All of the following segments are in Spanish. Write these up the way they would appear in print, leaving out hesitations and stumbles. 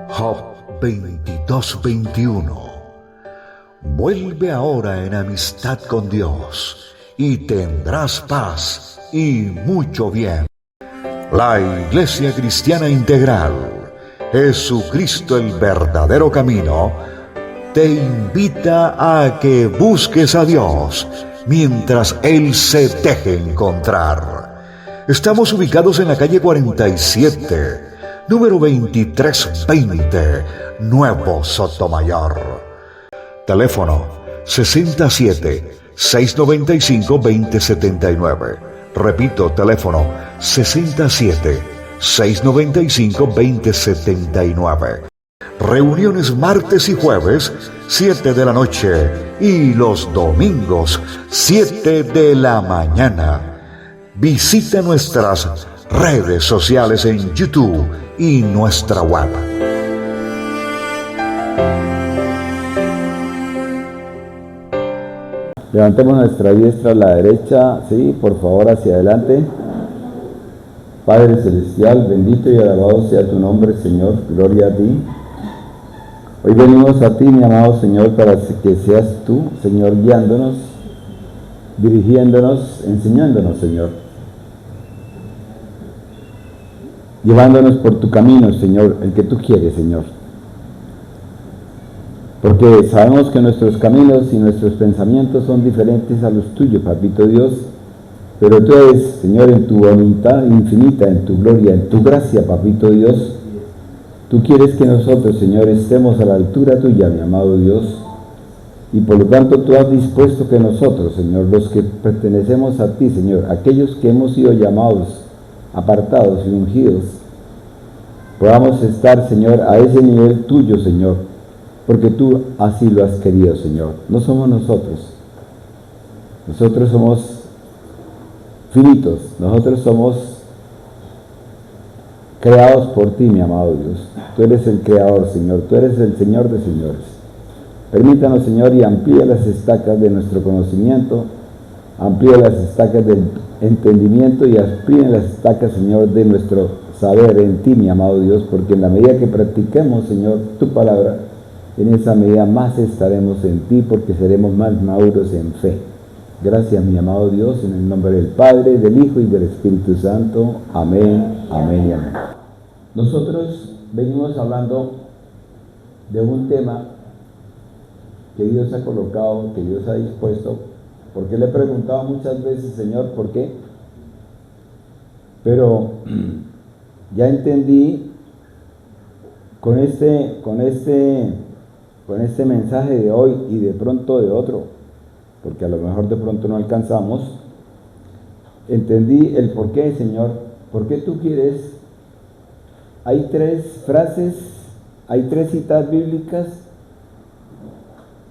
Job 22:21. Vuelve ahora en amistad con Dios y tendrás paz y mucho bien. La Iglesia Cristiana Integral, Jesucristo el verdadero camino, te invita a que busques a Dios mientras Él se deje encontrar. Estamos ubicados en la calle 47, número 2320, Nuevo Sotomayor. Teléfono 67-695-2079. Repito, teléfono 67-695-2079. Reuniones martes y jueves, 7 de la noche, y los domingos, 7 de la mañana. Visita nuestras redes sociales en YouTube y nuestra web. Levantemos nuestra diestra a la derecha, sí, por favor, hacia adelante. Padre Celestial, bendito y alabado sea tu nombre, Señor, gloria a ti. Hoy venimos a ti, mi amado Señor, para que seas tú, Señor, guiándonos, dirigiéndonos, enseñándonos, Señor. Llevándonos por tu camino, Señor, el que tú quieres, Señor. Porque sabemos que nuestros caminos y nuestros pensamientos son diferentes a los tuyos, Papito Dios. Pero tú eres, Señor, en tu voluntad infinita, en tu gloria, en tu gracia, Papito Dios. Tú quieres que nosotros, Señor, estemos a la altura tuya, mi amado Dios. Y por lo tanto tú has dispuesto que nosotros, Señor, los que pertenecemos a ti, Señor, aquellos que hemos sido llamados, apartados y ungidos, podamos estar, Señor, a ese nivel tuyo, Señor, porque tú así lo has querido, Señor. No somos nosotros. Nosotros somos finitos. Nosotros somos creados por ti, mi amado Dios. Tú eres el creador, Señor. Tú eres el Señor de señores. Permítanos, Señor, y amplía las estacas de nuestro conocimiento, amplía las estacas del entendimiento y amplía las estacas, Señor, de nuestro saber en ti, mi amado Dios, porque en la medida que practiquemos, Señor, tu palabra, en esa medida más estaremos en ti, porque seremos más maduros en fe. Gracias, mi amado Dios, en el nombre del Padre, del Hijo y del Espíritu Santo. Amén, amén y amén. Nosotros venimos hablando de un tema que Dios ha colocado, que Dios ha dispuesto, porque le he preguntado muchas veces, Señor, ¿por qué? Pero ya entendí con este mensaje de hoy y de pronto de otro, porque a lo mejor de pronto no alcanzamos, entendí el por qué, Señor. ¿Por qué tú quieres? Hay 3 frases, hay 3 citas bíblicas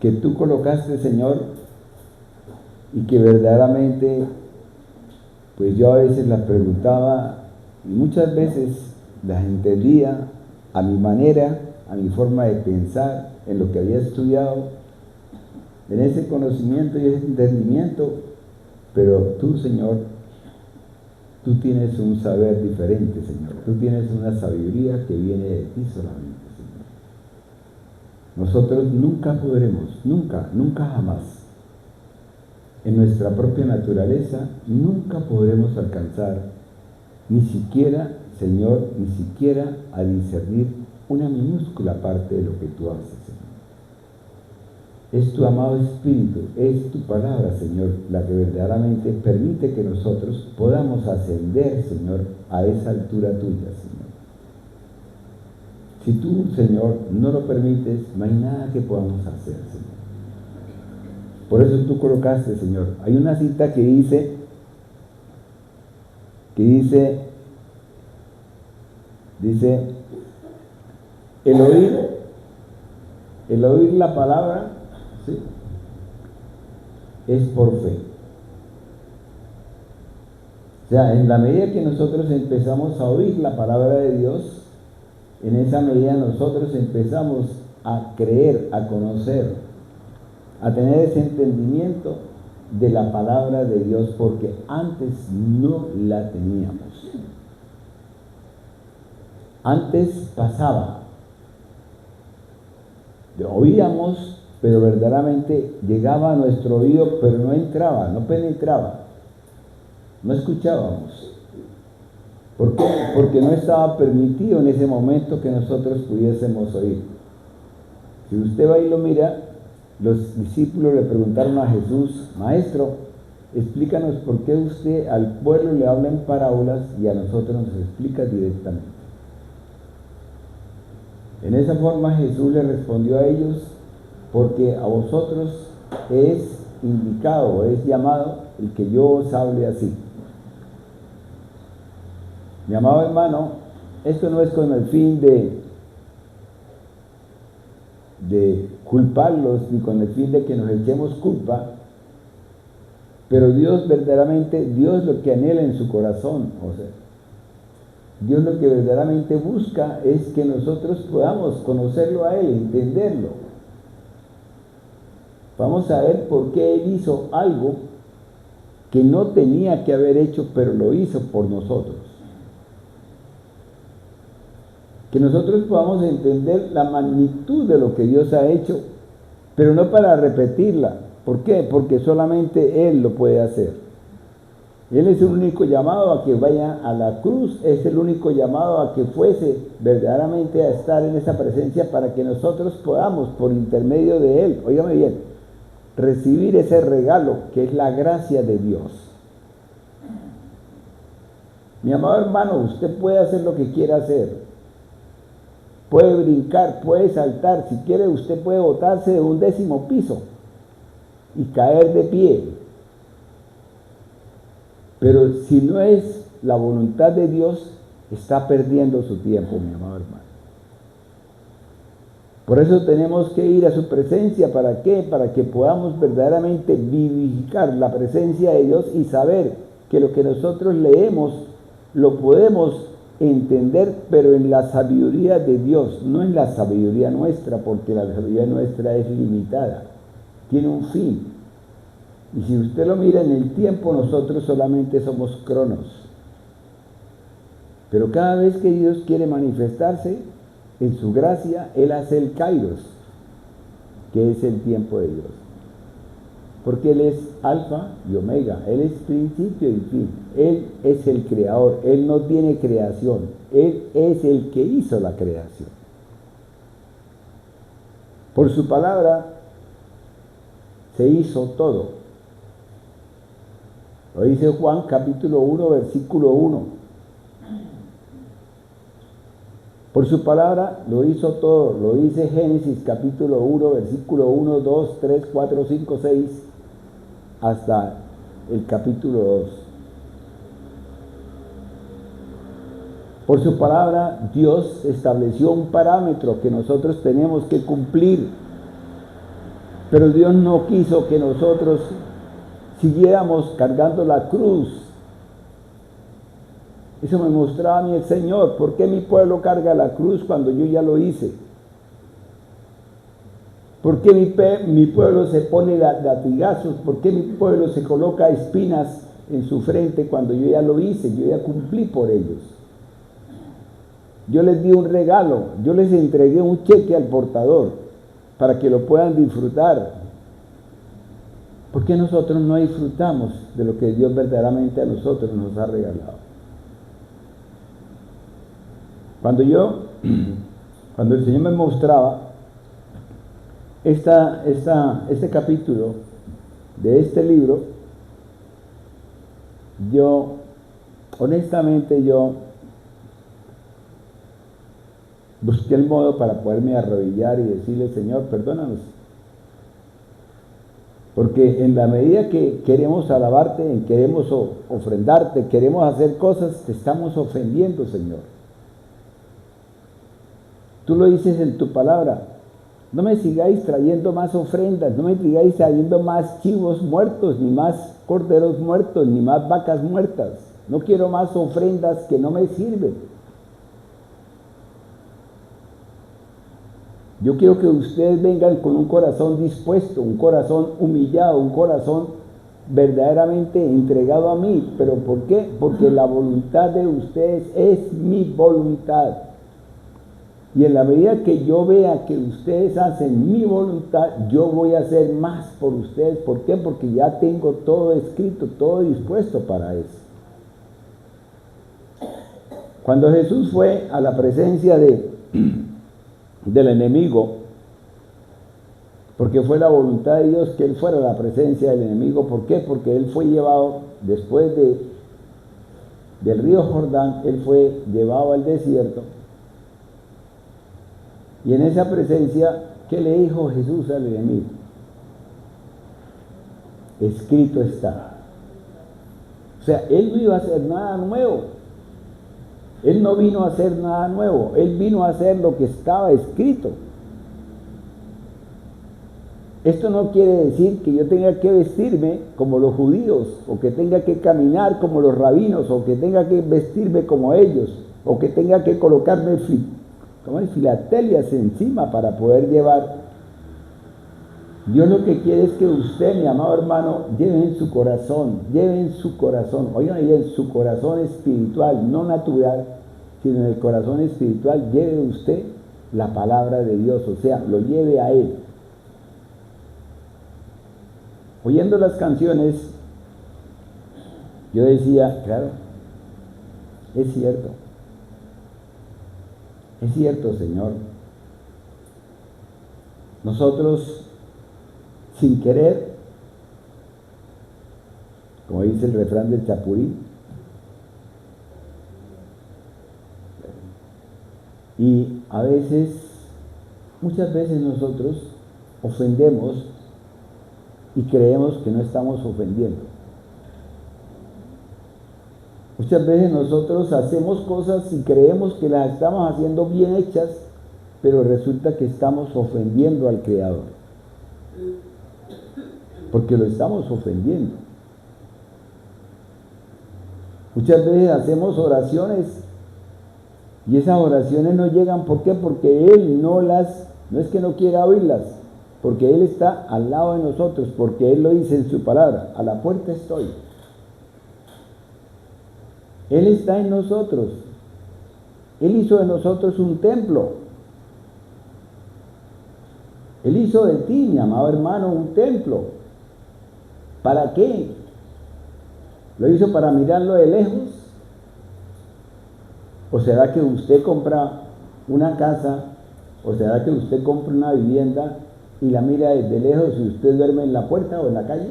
que tú colocaste, Señor, y que verdaderamente, pues yo a veces las preguntaba y muchas veces las entendía a mi manera, a mi forma de pensar, en lo que había estudiado, en ese conocimiento y ese entendimiento. Pero tú, Señor, tú tienes un saber diferente, Señor. Tú tienes una sabiduría que viene de ti solamente, Señor. Nosotros nunca podremos, nunca jamás, en nuestra propia naturaleza, nunca podremos alcanzar, ni siquiera, Señor, ni siquiera a discernir una minúscula parte de lo que tú haces, Señor. Es tu amado Espíritu, es tu palabra, Señor, la que verdaderamente permite que nosotros podamos ascender, Señor, a esa altura tuya, Señor. Si tú, Señor, no lo permites, no hay nada que podamos hacer, Señor. Por eso tú colocaste, Señor, hay una cita que dice, el oír la palabra, ¿sí?, es por fe. O sea, en la medida que nosotros empezamos a oír la palabra de Dios, en esa medida nosotros empezamos a creer, a conocer, a tener ese entendimiento de la palabra de Dios, porque antes no la teníamos. Antes pasaba, oíamos, pero verdaderamente llegaba a nuestro oído, pero no entraba, no penetraba, no escuchábamos. ¿Por qué? Porque no estaba permitido en ese momento que nosotros pudiésemos oír. Si usted va y lo mira, los discípulos le preguntaron a Jesús: Maestro, explícanos por qué usted al pueblo le habla en parábolas y a nosotros nos explica directamente. En esa forma Jesús le respondió a ellos: porque a vosotros es indicado, es llamado el que yo os hable así. Mi amado hermano, esto no es con el fin de culparlos, ni con el fin de que nos echemos culpa, pero Dios verdaderamente, Dios lo que anhela en su corazón, o sea, Dios lo que verdaderamente busca es que nosotros podamos conocerlo a Él, entenderlo. Vamos a ver por qué Él hizo algo que no tenía que haber hecho, pero lo hizo por nosotros. Que nosotros podamos entender la magnitud de lo que Dios ha hecho, pero no para repetirla. ¿Por qué? Porque solamente Él lo puede hacer. Él es el único llamado a que vaya a la cruz, es el único llamado a que fuese verdaderamente a estar en esa presencia para que nosotros podamos, por intermedio de Él, óigame bien, recibir ese regalo que es la gracia de Dios. Mi amado hermano, usted puede hacer lo que quiera hacer. Puede brincar, puede saltar, si quiere usted puede botarse de un 10º piso y caer de pie. Pero si no es la voluntad de Dios, está perdiendo su tiempo, mi amado hermano. Por eso tenemos que ir a su presencia. ¿Para qué? Para que podamos verdaderamente vivificar la presencia de Dios y saber que lo que nosotros leemos lo podemos entender, pero en la sabiduría de Dios, no en la sabiduría nuestra, porque la sabiduría nuestra es limitada, tiene un fin. Y si usted lo mira en el tiempo, nosotros solamente somos cronos. Pero cada vez que Dios quiere manifestarse en su gracia, Él hace el kairos, que es el tiempo de Dios. Porque Él es alfa y omega, Él es principio y fin. Él es el creador, Él no tiene creación, Él es el que hizo la creación. Por su palabra se hizo todo. Lo dice Juan capítulo 1, versículo 1. Por su palabra lo hizo todo. Lo dice Génesis capítulo 1, versículo 1, 2, 3, 4, 5, 6, hasta el capítulo 2. Por su palabra Dios estableció un parámetro que nosotros tenemos que cumplir. Pero Dios no quiso que nosotros siguiéramos cargando la cruz. Eso me mostraba a mí el Señor. ¿Por qué mi pueblo carga la cruz cuando yo ya lo hice? ¿Por qué mi pueblo se pone latigazos? ¿Por qué mi pueblo se coloca espinas en su frente cuando yo ya lo hice? Yo ya cumplí por ellos. Yo les di un regalo, yo les entregué un cheque al portador para que lo puedan disfrutar. ¿Por qué nosotros no disfrutamos de lo que Dios verdaderamente a nosotros nos ha regalado? Cuando el Señor me mostraba este capítulo de este libro, honestamente busqué el modo para poderme arrodillar y decirle: Señor, perdónanos. Porque en la medida que queremos alabarte, queremos ofrendarte, queremos hacer cosas, te estamos ofendiendo, Señor. Tú lo dices en tu palabra: no me sigáis trayendo más ofrendas, no me sigáis trayendo más chivos muertos, ni más corderos muertos, ni más vacas muertas. No quiero más ofrendas que no me sirven. Yo quiero que ustedes vengan con un corazón dispuesto, un corazón humillado, un corazón verdaderamente entregado a mí. ¿Pero por qué? Porque la voluntad de ustedes es mi voluntad. Y en la medida que yo vea que ustedes hacen mi voluntad, yo voy a hacer más por ustedes. ¿Por qué? Porque ya tengo todo escrito, todo dispuesto para eso. Cuando Jesús fue a la presencia del enemigo, porque fue la voluntad de Dios que él fuera a la presencia del enemigo. ¿Por qué? Porque él fue llevado, después del río Jordán, él fue llevado al desierto. Y en esa presencia, ¿qué le dijo Jesús al enemigo? Escrito está. O sea, él no iba a hacer nada nuevo. Él no vino a hacer nada nuevo. Él vino a hacer lo que estaba escrito. Esto no quiere decir que yo tenga que vestirme como los judíos, o que tenga que caminar como los rabinos, o que tenga que vestirme como ellos, o que tenga que colocarme filatelias encima para poder llevar. Dios lo que quiere es que usted, mi amado hermano, lleve en su corazón, oigan bien, su corazón espiritual, no natural, sino en el corazón espiritual, lleve usted la palabra de Dios, o sea, lo lleve a Él. Oyendo las canciones, yo decía, claro, es cierto, Señor. Nosotros, sin querer, como dice el refrán del Chapurí, y a veces, muchas veces nosotros ofendemos y creemos que no estamos ofendiendo. Muchas veces nosotros hacemos cosas y creemos que las estamos haciendo bien hechas, pero resulta que estamos ofendiendo al Creador, porque lo estamos ofendiendo. Muchas veces hacemos oraciones y esas oraciones no llegan. ¿Por qué? Porque Él no es que no quiera oírlas, porque Él está al lado de nosotros, porque Él lo dice en su palabra: a la puerta estoy. Él está en nosotros. Él hizo de nosotros un templo. Él hizo de ti, mi amado hermano, un templo. ¿Para qué? ¿Lo hizo para mirarlo de lejos? ¿O será que usted compra una casa? ¿O será que usted compra una vivienda y la mira desde lejos y usted duerme en la puerta o en la calle?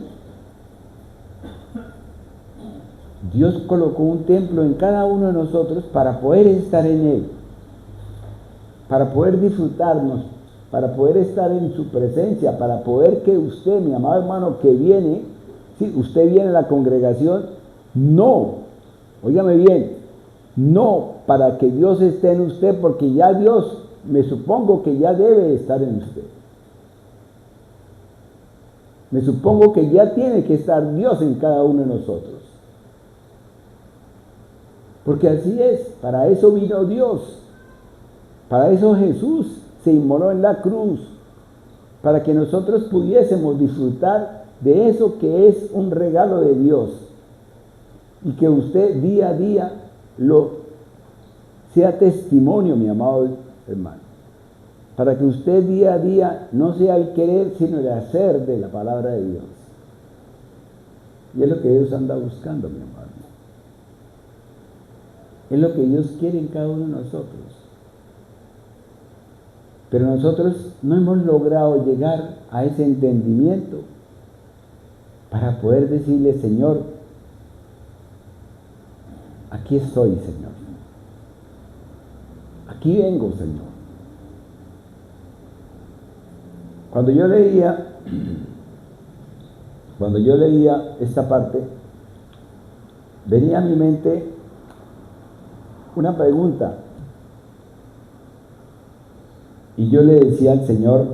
Dios colocó un templo en cada uno de nosotros para poder estar en Él, para poder disfrutarnos, para poder estar en su presencia, para poder que usted, mi amado hermano, que viene, si usted viene a la congregación, no, óigame bien, no para que Dios esté en usted, porque ya Dios, me supongo que ya debe estar en usted. Me supongo que ya tiene que estar Dios en cada uno de nosotros. Porque así es, para eso vino Dios, para eso Jesús se inmoló en la cruz, para que nosotros pudiésemos disfrutar de eso que es un regalo de Dios, y que usted día a día sea testimonio, mi amado hermano, para que usted día a día no sea el querer, sino el hacer de la palabra de Dios. Y es lo que Dios anda buscando, mi amado. Es lo que Dios quiere en cada uno de nosotros. Pero nosotros no hemos logrado llegar a ese entendimiento para poder decirle: Señor, aquí estoy, Señor. Aquí vengo, Señor. Cuando yo leía esta parte, venía a mi mente una pregunta, y yo le decía al Señor,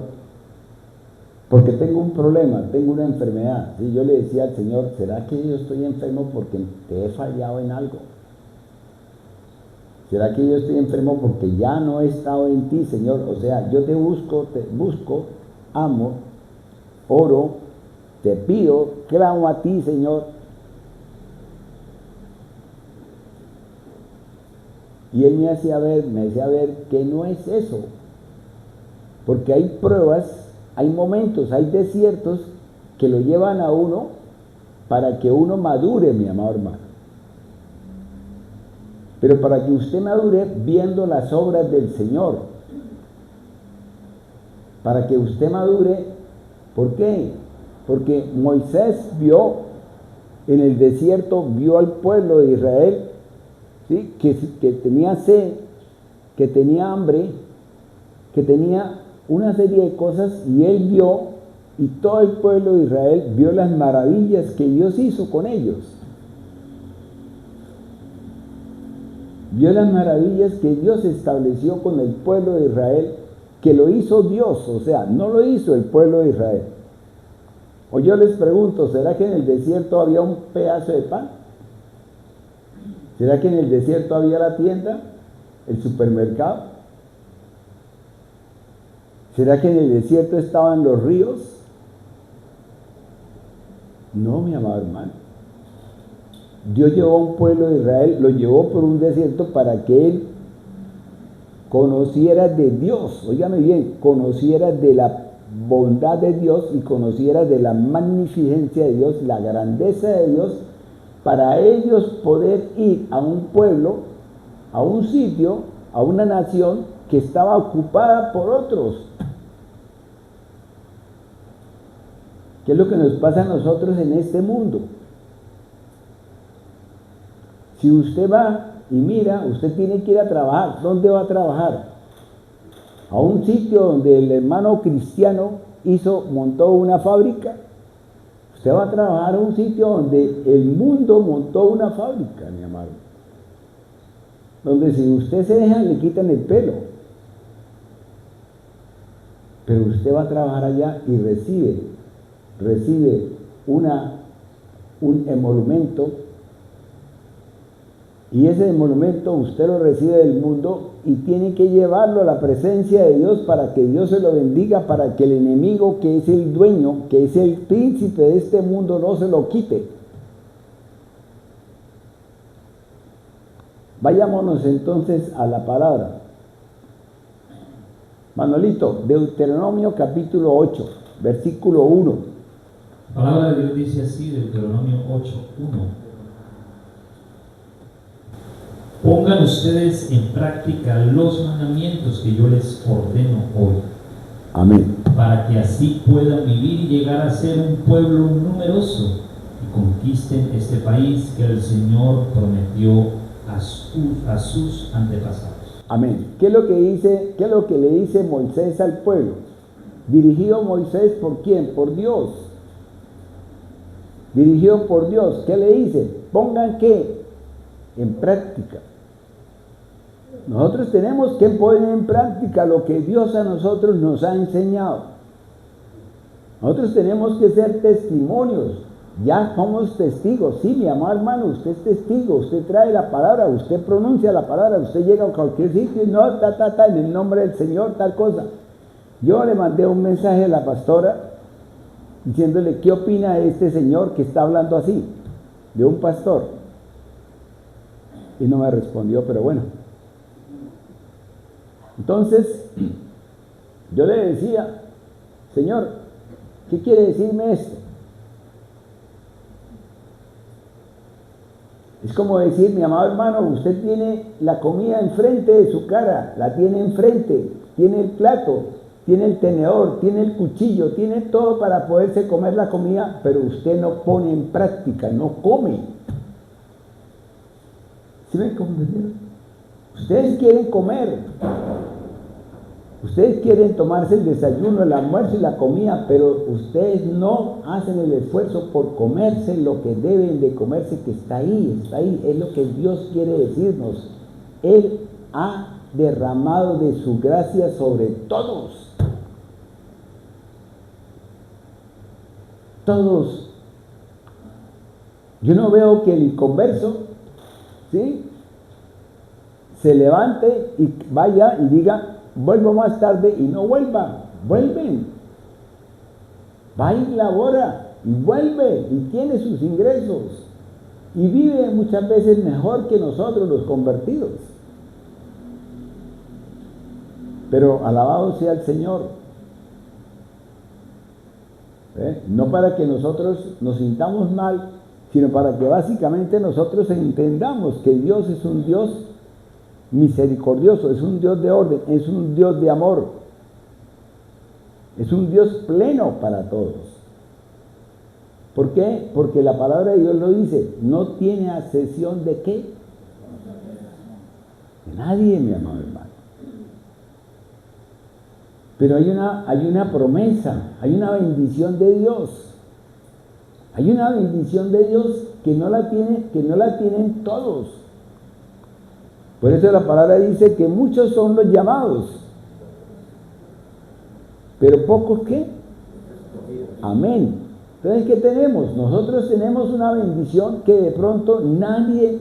porque tengo un problema, tengo una enfermedad, y yo le decía al Señor: ¿será que yo estoy enfermo porque te he fallado en algo? ¿Será que yo estoy enfermo porque ya no he estado en ti, Señor? O sea, yo te busco, amo, oro, te pido, clamo a ti, Señor. Y él me decía ver que no es eso. Porque hay pruebas, hay momentos, hay desiertos que lo llevan a uno para que uno madure, mi amado hermano. Pero para que usted madure viendo las obras del Señor. Para que usted madure, ¿por qué? Porque Moisés vio en el desierto, vio al pueblo de Israel, ¿sí? que tenía sed, que tenía hambre, que tenía una serie de cosas, y él vio, y todo el pueblo de Israel vio las maravillas que Dios hizo con ellos. Vio las maravillas que Dios estableció con el pueblo de Israel, que lo hizo Dios, o sea, no lo hizo el pueblo de Israel. O yo les pregunto, ¿será que en el desierto había un pedazo de pan? ¿Será que en el desierto había la tienda, el supermercado? ¿Será que en el desierto estaban los ríos? No, mi amado hermano. Dios llevó a un pueblo de Israel, lo llevó por un desierto para que él conociera de Dios, óigame bien, conociera de la bondad de Dios y conociera de la magnificencia de Dios, la grandeza de Dios, para ellos poder ir a un pueblo, a un sitio, a una nación que estaba ocupada por otros. ¿Qué es lo que nos pasa a nosotros en este mundo? Si usted va y mira, usted tiene que ir a trabajar. ¿Dónde va a trabajar? A un sitio donde el hermano cristiano montó una fábrica. Usted va a trabajar a un sitio donde el mundo montó una fábrica, mi amado. Donde si usted se deja, le quitan el pelo. Pero usted va a trabajar allá y recibe un emolumento. Y ese emolumento usted lo recibe del mundo y tiene que llevarlo a la presencia de Dios para que Dios se lo bendiga, para que el enemigo, que es el dueño, que es el príncipe de este mundo, no se lo quite. Vayámonos entonces a la palabra. Manuelito, Deuteronomio capítulo 8, versículo 1. La palabra de Dios dice así, Deuteronomio 8:1. Pongan ustedes en práctica los mandamientos que yo les ordeno hoy. Amén. Para que así puedan vivir y llegar a ser un pueblo numeroso y conquisten este país que el Señor prometió a sus antepasados. Amén. ¿Qué es lo que dice? ¿Qué es lo que le dice Moisés al pueblo? Dirigido Moisés ¿por quién? Por Dios. Dirigido por Dios. ¿Qué le dice? Pongan ¿qué? En práctica. Nosotros tenemos que poner en práctica lo que Dios a nosotros nos ha enseñado. Nosotros tenemos que ser testimonios. Ya somos testigos. Sí, mi amado hermano, usted es testigo. Usted trae la palabra, usted pronuncia la palabra, usted llega a cualquier sitio y no, en el nombre del Señor, tal cosa. Yo le mandé un mensaje a la pastora diciéndole qué opina de este señor que está hablando así, de un pastor. Y no me respondió, pero bueno. Entonces, yo le decía, Señor, ¿qué quiere decirme esto? Es como decir, mi amado hermano, usted tiene la comida enfrente de su cara, la tiene enfrente, tiene el plato, tiene el tenedor, tiene el cuchillo, tiene todo para poderse comer la comida, pero usted no pone en práctica, no come. ¿Sí me comprendieron? Ustedes quieren comer, ustedes quieren tomarse el desayuno, el almuerzo y la comida, pero ustedes no hacen el esfuerzo por comerse lo que deben de comerse, que está ahí, es lo que Dios quiere decirnos. Él ha derramado de su gracia sobre todos. Todos. Yo no veo que el inconverso, ¿sí?, se levante y vaya y diga, vuelvo más tarde, y no vuelva. Vuelven. Va y labora y vuelve y tiene sus ingresos y vive muchas veces mejor que nosotros los convertidos. Pero alabado sea el Señor. No para que nosotros nos sintamos mal, sino para que básicamente nosotros entendamos que Dios es un Dios misericordioso, es un Dios de orden, es un Dios de amor, es un Dios pleno para todos. ¿Por qué? Porque la palabra de Dios lo dice, no tiene asesión de qué, de nadie, mi amado hermano. Pero hay una promesa, hay una bendición de Dios. Hay una bendición de Dios que no la tienen todos. Por eso la palabra dice que muchos son los llamados, pero pocos ¿qué? Amén. Entonces, ¿qué tenemos? Nosotros tenemos una bendición que de pronto nadie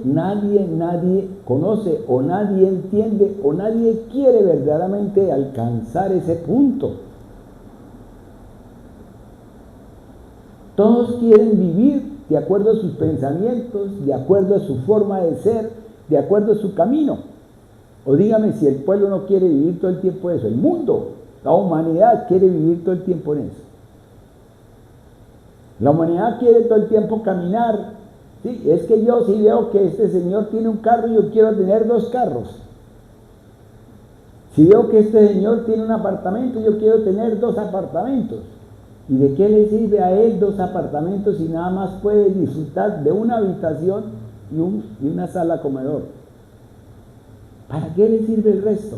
conoce, o nadie entiende, o nadie quiere verdaderamente alcanzar ese punto. Todos quieren vivir de acuerdo a sus pensamientos, de acuerdo a su forma de ser, de acuerdo a su camino. O dígame si el pueblo no quiere vivir todo el tiempo eso, el mundo, la humanidad quiere vivir todo el tiempo en eso. La humanidad quiere todo el tiempo caminar. Sí, es que yo sí veo que este señor tiene un carro y yo quiero tener 2 carros. Si veo que este señor tiene un apartamento, yo quiero tener 2 apartamentos. ¿Y de qué le sirve a él 2 apartamentos si nada más puede disfrutar de una habitación y una sala comedor? ¿Para qué le sirve el resto?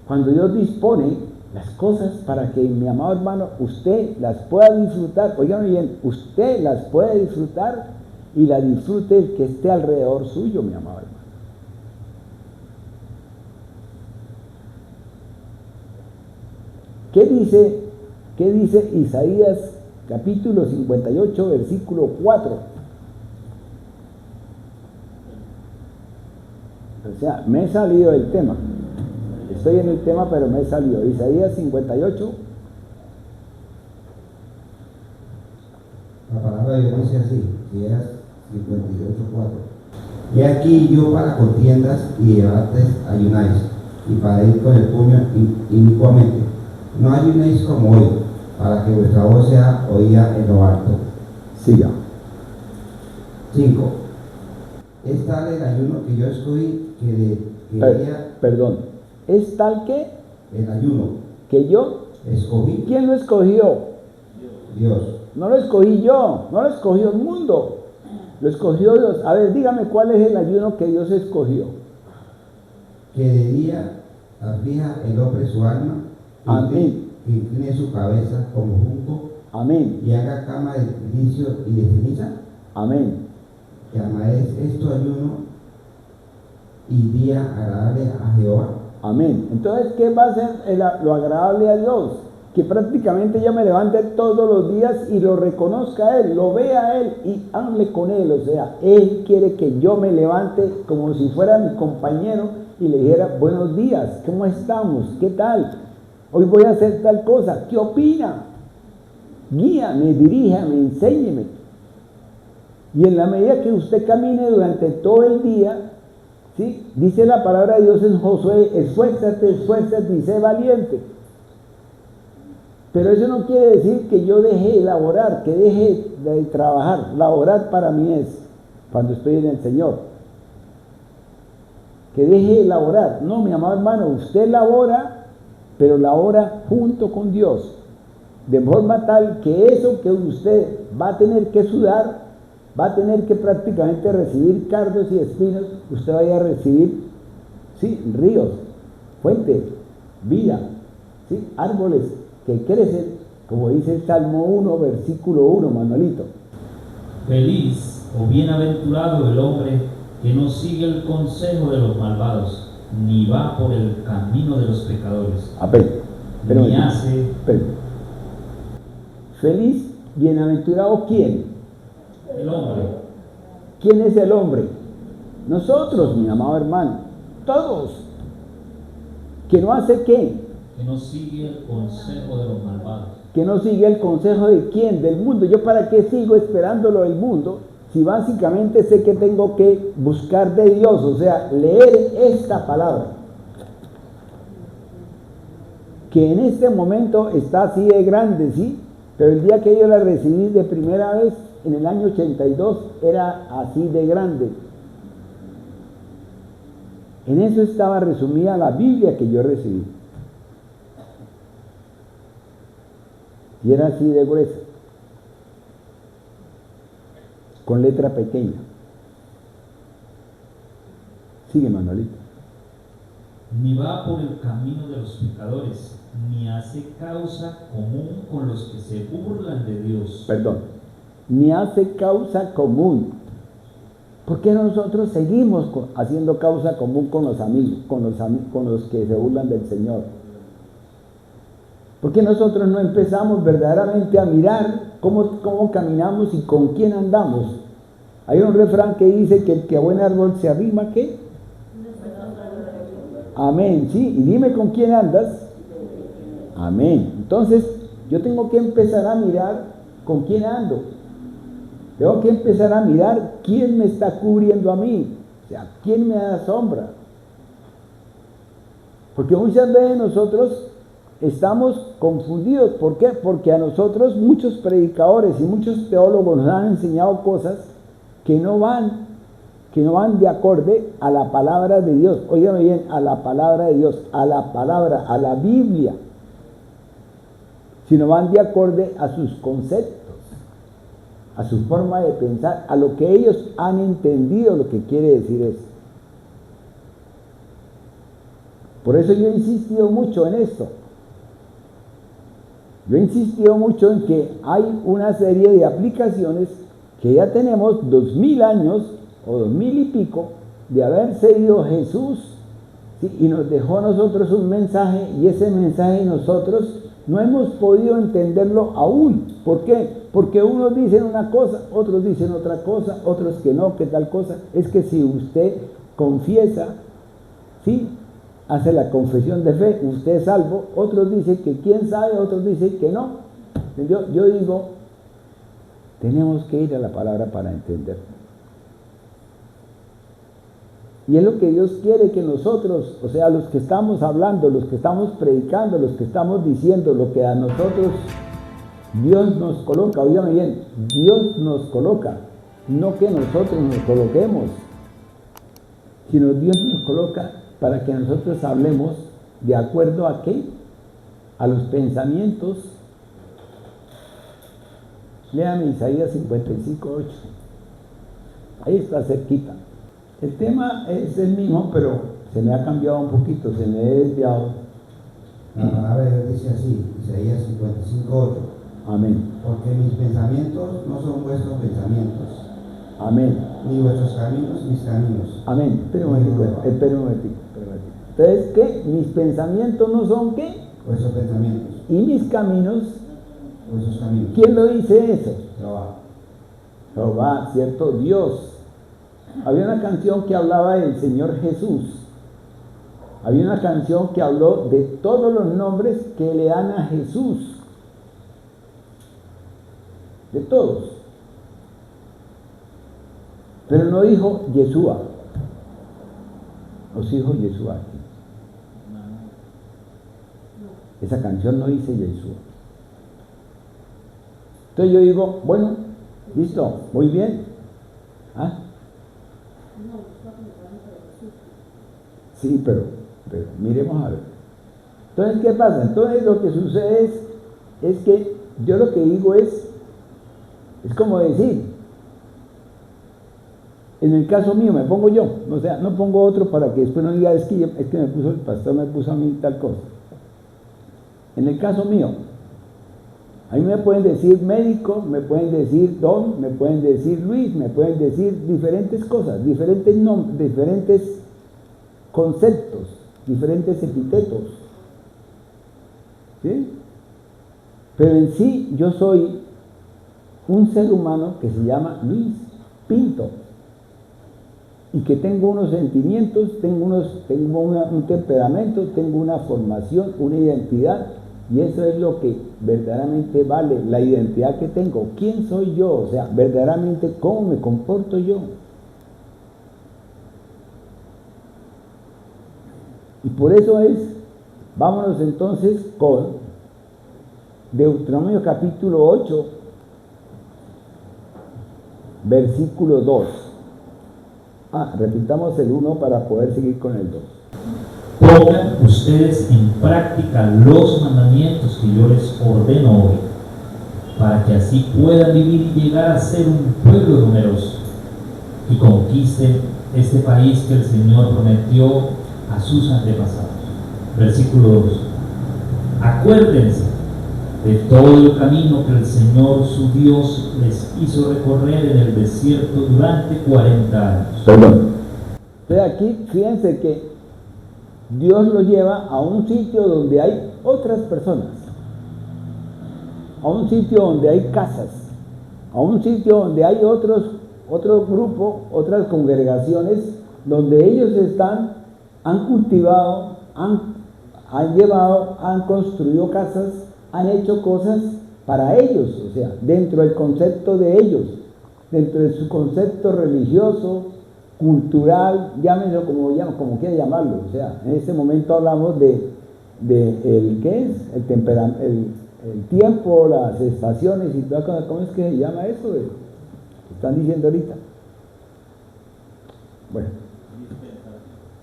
Cuando Dios dispone las cosas para que, mi amado hermano, usted las pueda disfrutar, óigame bien, usted las puede disfrutar y la disfrute el que esté alrededor suyo, mi amado hermano. ¿Qué dice Isaías capítulo 58, versículo 4? O sea, me he salido del tema. Estoy en el tema, pero me he salido. Isaías 58. La palabra de Dios dice así, Isaías 58:4. Y aquí yo para contiendas y debates ayunáis, y para ir con el puño inicuamente. No ayunéis como hoy, para que vuestra voz sea oída en lo alto. Siga. 5. Es tal el ayuno que yo escogí Perdón. ¿Es tal que? El ayuno ¿Que yo? escogí. ¿Quién lo escogió? Dios. No lo escogí yo, no lo escogió el mundo, lo escogió Dios. A ver, dígame cuál es el ayuno que Dios escogió. Que de día aflija el hombre su alma, Amén. que incline su cabeza como junco, Amén. y haga cama de silicio y de ceniza. Amén. Llamaréis esto ayuno y día agradable a Jehová. Amén. Entonces, ¿qué va a ser lo agradable a Dios? Que prácticamente yo me levante todos los días y lo reconozca a Él, lo vea a Él y hable con Él. O sea, Él quiere que yo me levante como si fuera mi compañero y le dijera, buenos días, ¿cómo estamos? ¿Qué tal? Hoy voy a hacer tal cosa. ¿Qué opina? Guíame, diríjame, enséñeme. Y en la medida que usted camine durante todo el día, ¿sí? Dice la palabra de Dios en Josué, esfuérzate y sé valiente. Pero eso no quiere decir que yo deje de laborar, que deje de trabajar. Laborar para mí es cuando estoy en el Señor. Que deje de laborar. No, mi amado hermano, usted labora, pero labora junto con Dios. De forma tal que eso que usted va a tener que sudar, va a tener que prácticamente recibir cardos y espinos, usted vaya a recibir, sí, ríos, fuentes, vida, sí, árboles que crecen, como dice el Salmo 1, versículo 1, Manuelito. Feliz o bienaventurado el hombre que no sigue el consejo de los malvados, ni va por el camino de los pecadores, ni hace... Feliz, bienaventurado, ¿quién? El hombre. ¿Quién es el hombre? Nosotros, mi amado hermano, todos. ¿Que no hace qué? Que no sigue el consejo de los malvados. Que no sigue el consejo de quién, del mundo. ¿Yo para qué sigo esperando lo del mundo? Si básicamente sé que tengo que buscar de Dios, o sea, leer esta palabra. Que en este momento está así de grande, ¿sí? Pero el día que yo la recibí de primera vez, en el año 82, era así de grande. En eso estaba resumida la Biblia que yo recibí. Y era así de gruesa, con letra pequeña. Sigue, Manuelito. Ni va por el camino de los pecadores, ni hace causa común con los que se burlan de Dios. Perdón. Ni hace causa común. ¿Por qué nosotros seguimos haciendo causa común con los amigos, con los que se burlan del Señor? ¿Por qué nosotros no empezamos verdaderamente a mirar cómo caminamos y con quién andamos? Hay un refrán que dice que el que a buen árbol se arrima, ¿qué? Amén, sí. Y dime con quién andas. Amén. Entonces, yo tengo que empezar a mirar con quién ando. Tengo que empezar a mirar quién me está cubriendo a mí. O sea, quién me da sombra. Porque muchas veces nosotros estamos confundidos. ¿Por qué? Porque a nosotros muchos predicadores y muchos teólogos nos han enseñado cosas que no van de acorde a la palabra de Dios. Óigame bien, a la palabra de Dios, a la Biblia, sino van de acorde a sus conceptos, a su forma de pensar, a lo que ellos han entendido lo que quiere decir eso. Por eso yo he insistido mucho en esto. Yo he insistido mucho en que hay una serie de aplicaciones que ya tenemos 2000 años o 2000 y pico de haberse ido Jesús, ¿sí? Y nos dejó a nosotros un mensaje, y ese mensaje nosotros no hemos podido entenderlo aún. ¿Por qué? Porque unos dicen una cosa, otros dicen otra cosa, otros que no, que tal cosa. Es que si usted confiesa, ¿sí?, hace la confesión de fe, usted es salvo. Otros dicen que quién sabe, otros dicen que no. Yo digo, tenemos que ir a la palabra para entender. Y es lo que Dios quiere que nosotros, o sea, los que estamos hablando, los que estamos predicando, los que estamos diciendo, lo que a nosotros Dios nos coloca, oígame bien, Dios nos coloca, no que nosotros nos coloquemos, sino Dios nos coloca para que nosotros hablemos de acuerdo a qué, a los pensamientos. Léame Isaías 55:8. Ahí está cerquita. El tema es el mismo, pero se me ha cambiado un poquito, se me ha desviado. La palabra de Dios dice así, Isaías 55:8. Amén. Porque mis pensamientos no son vuestros pensamientos. Amén. Ni vuestros caminos, mis caminos. Amén. Espera un momentico. Entonces, ¿qué? Mis pensamientos no son ¿qué? Vuestros pensamientos. Y mis caminos. Vuestros caminos. ¿Quién lo dice eso? Jehová, ¿cierto? Dios. Había una canción que hablaba del Señor Jesús. Había una canción que habló de todos los nombres que le dan a Jesús. De todos. Pero no dijo Yeshua. Os dijo Yeshua aquí. Esa canción no dice Yeshua. Entonces yo digo, bueno, listo, muy bien. ¿Ah? Sí, pero miremos a ver. Entonces, ¿qué pasa? Entonces lo que sucede es que yo lo que digo es como decir, en el caso mío me pongo yo, o sea, no pongo otro para que después no diga, es que me puso el pastor, me puso a mí tal cosa. En el caso mío, a mí me pueden decir médico, me pueden decir don, me pueden decir Luis, me pueden decir diferentes cosas, diferentes nombres, diferentes conceptos, diferentes epítetos, ¿sí? Pero en sí yo soy un ser humano que se llama Luis Pinto. y que tengo unos sentimientos, tengo un temperamento, tengo una formación, una identidad, y eso es lo que verdaderamente vale, la identidad que tengo. ¿Quién soy yo? O sea, verdaderamente, ¿cómo me comporto yo? Y por eso vámonos entonces con Deuteronomio capítulo 8, versículo 2. Repitamos el 1 para poder seguir con el 2. Pongan ustedes en práctica los mandamientos que yo les ordeno hoy, para que así puedan vivir y llegar a ser un pueblo numeroso, y conquisten este país que el Señor prometió a sus antepasados. Versículo 2. Acuérdense de todo el camino que el Señor su Dios les hizo recorrer en el desierto durante 40 años. Perdón. Entonces aquí, fíjense que Dios lo lleva a un sitio donde hay otras personas, a un sitio donde hay casas, a un sitio donde hay otro grupo, otras congregaciones, donde ellos han cultivado, han llevado, han construido casas, han hecho cosas para ellos, o sea, dentro del concepto de ellos, dentro de su concepto religioso, cultural, llámenlo como quiera llamarlo. O sea, en este momento hablamos de ¿qué es? El tiempo, las estaciones y todas cosas. ¿Cómo es que se llama eso? Están diciendo ahorita. Bueno.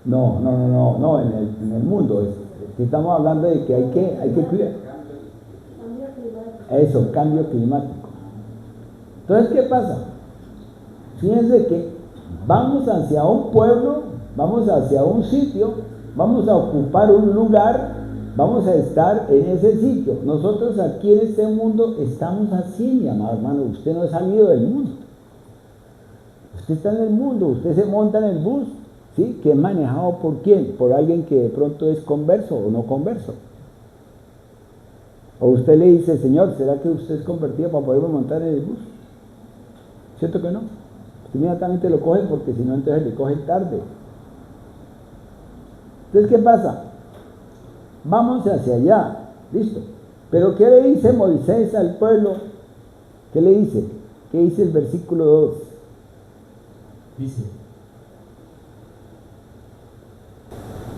No, en el mundo. Estamos hablando de que hay que cuidar. Eso, cambio climático. Entonces, ¿qué pasa? Fíjense que vamos hacia un pueblo, vamos hacia un sitio, vamos a ocupar un lugar, vamos a estar en ese sitio. Nosotros aquí en este mundo estamos así, mi amado hermano. Usted no ha salido del mundo. Usted está en el mundo, usted se monta en el bus, ¿sí? ¿Que es manejado por quién? Por alguien que de pronto es converso o no converso. O usted le dice, Señor, ¿será que usted es convertido para poderme montar en el bus? ¿Cierto que no? Inmediatamente lo cogen, porque si no, entonces le cogen tarde. Entonces, ¿qué pasa? Vamos hacia allá, listo. Pero ¿qué le dice Moisés al pueblo? ¿Qué le dice? ¿Qué dice el versículo 2? Dice: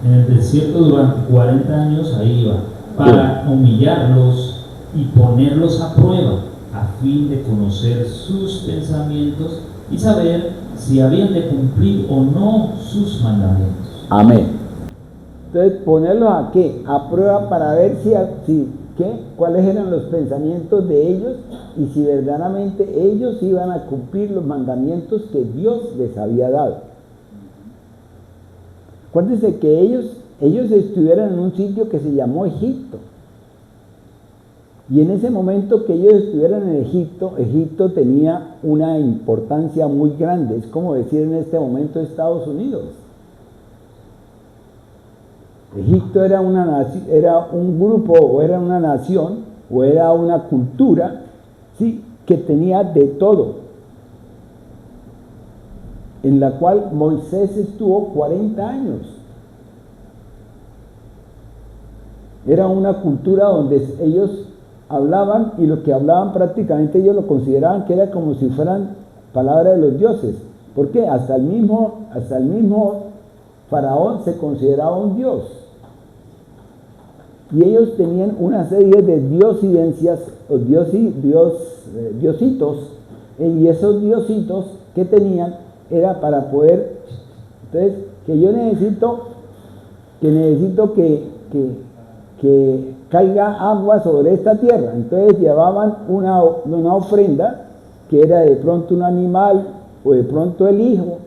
en el desierto durante 40 años ahí iba, para humillarlos y ponerlos a prueba, a fin de conocer sus pensamientos y saber si habían de cumplir o no sus mandamientos. Amén. Entonces, ponerlos a qué? A prueba, para ver cuáles eran los pensamientos de ellos y si verdaderamente ellos iban a cumplir los mandamientos que Dios les había dado. Acuérdense que ellos estuvieron en un sitio que se llamó Egipto. Y en ese momento que ellos estuvieran en Egipto, Egipto tenía una importancia muy grande. Es como decir en este momento Estados Unidos. Egipto era un grupo, o era una nación, o era una cultura, ¿sí?, que tenía de todo, en la cual Moisés estuvo 40 años. Era una cultura donde ellos hablaban, y lo que hablaban prácticamente ellos lo consideraban que era como si fueran palabras de los dioses. ¿Por qué? Hasta el mismo Faraón se consideraba un dios. Y ellos tenían una serie de diosidencias, o diositos, y esos diositos que tenían era para poder, entonces, que yo necesito que caiga agua sobre esta tierra. Entonces llevaban una ofrenda, que era de pronto un animal, o de pronto el hijo,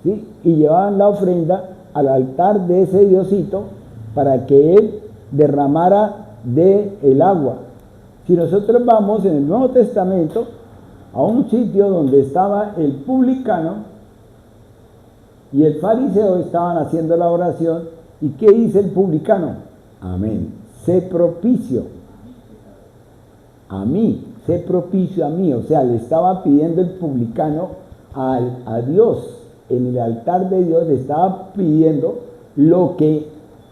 ¿sí?, y llevaban la ofrenda al altar de ese diosito para que él derramara del agua. Si nosotros vamos en el Nuevo Testamento a un sitio donde estaba el publicano y el fariseo, estaban haciendo la oración, ¿y qué dice el publicano? Amén. Sé propicio a mí, sé propicio a mí. O sea, le estaba pidiendo el publicano a Dios, en el altar de Dios estaba pidiendo lo que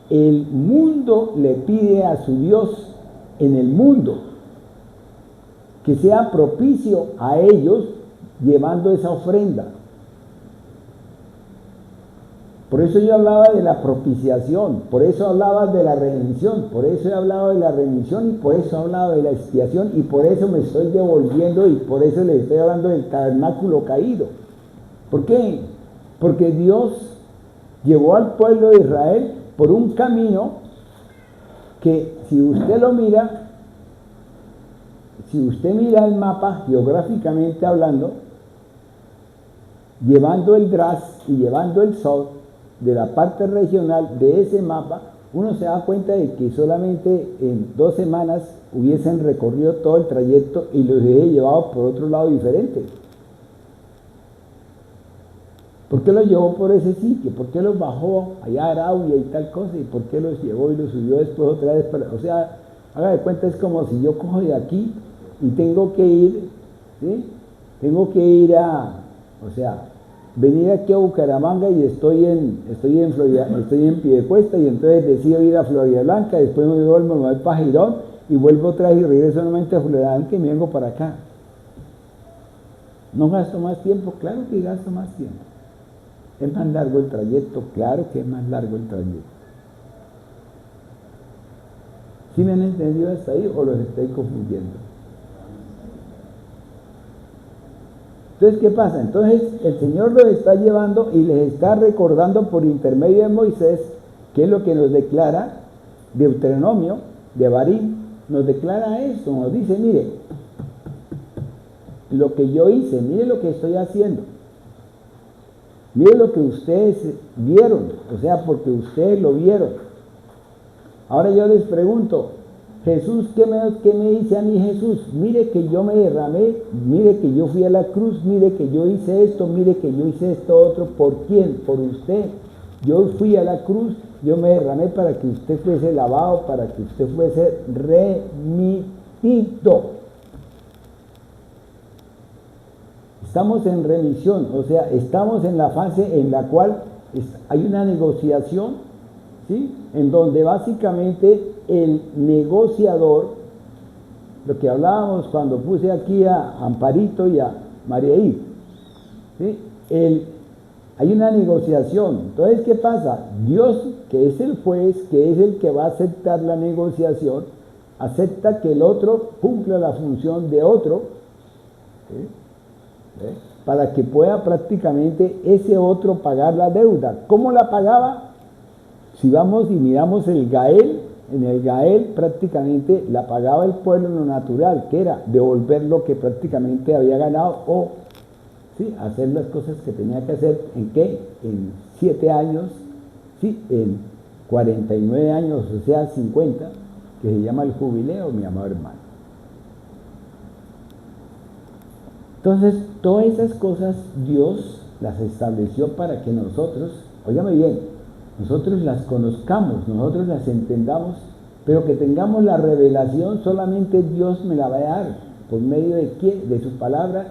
el mundo le pide a su Dios en el mundo, que sea propicio a ellos llevando esa ofrenda. Por eso yo hablaba de la propiciación, por eso hablaba de la redención, por eso he hablado de la remisión y por eso he hablado de la expiación y por eso me estoy devolviendo y por eso les estoy hablando del tabernáculo caído. ¿Por qué? Porque Dios llevó al pueblo de Israel por un camino que si usted lo mira, si usted mira el mapa geográficamente hablando, llevando el DRAS y llevando el SOT de la parte regional de ese mapa, uno se da cuenta de que solamente en 2 semanas hubiesen recorrido todo el trayecto y los hubiese llevado por otro lado diferente. ¿Por qué los llevó por ese sitio? ¿Por qué los bajó allá a Arabia y tal cosa? ¿Y por qué los llevó y los subió después otra vez? O sea, haga de cuenta, es como si yo cojo de aquí y tengo que ir, ¿sí? Tengo que ir venir aquí a Bucaramanga y estoy en Florida, estoy en Piedecuesta y entonces decido ir a Florida Blanca, después me voy para Girón y vuelvo otra vez y regreso nuevamente a Florida Blanca y me vengo para acá. ¿No gasto más tiempo? Claro que gasto más tiempo. ¿Es más largo el trayecto? Claro que es más largo el trayecto. ¿Sí me han entendido hasta ahí o los estoy confundiendo? Entonces, ¿qué pasa? Entonces, el Señor los está llevando y les está recordando por intermedio de Moisés, que es lo que nos declara Deuteronomio, de Barín, nos declara esto, nos dice, mire, lo que yo hice, mire lo que estoy haciendo. Mire lo que ustedes vieron, o sea, porque ustedes lo vieron. Ahora yo les pregunto, Jesús, ¿qué me dice a mí Jesús? Mire que yo me derramé, mire que yo fui a la cruz, mire que yo hice esto, mire que yo hice esto otro. ¿Por quién? Por usted. Yo fui a la cruz, yo me derramé para que usted fuese lavado, para que usted fuese remitido. Estamos en remisión, o sea, estamos en la fase en la cual hay una negociación, ¿sí? En donde básicamente el negociador, lo que hablábamos cuando puse aquí a Amparito y a Mariaí, ¿sí? Hay una negociación. Entonces, ¿qué pasa? Dios, que es el juez, que es el que va a aceptar la negociación, acepta que el otro cumpla la función de otro, ¿sí? Para que pueda prácticamente ese otro pagar la deuda. ¿Cómo la pagaba? Si vamos y miramos el Gael, en el Gael prácticamente la pagaba el pueblo en lo natural, que era devolver lo que prácticamente había ganado o ¿sí? Hacer las cosas que tenía que hacer. ¿En qué? En 7 años, ¿sí? En 49 años, o sea 50, que se llama el jubileo, mi amado hermano. Entonces, todas esas cosas Dios las estableció para que nosotros, óigame bien, nosotros las conozcamos, nosotros las entendamos, pero que tengamos la revelación solamente Dios me la va a dar. ¿Por medio de qué? De su palabra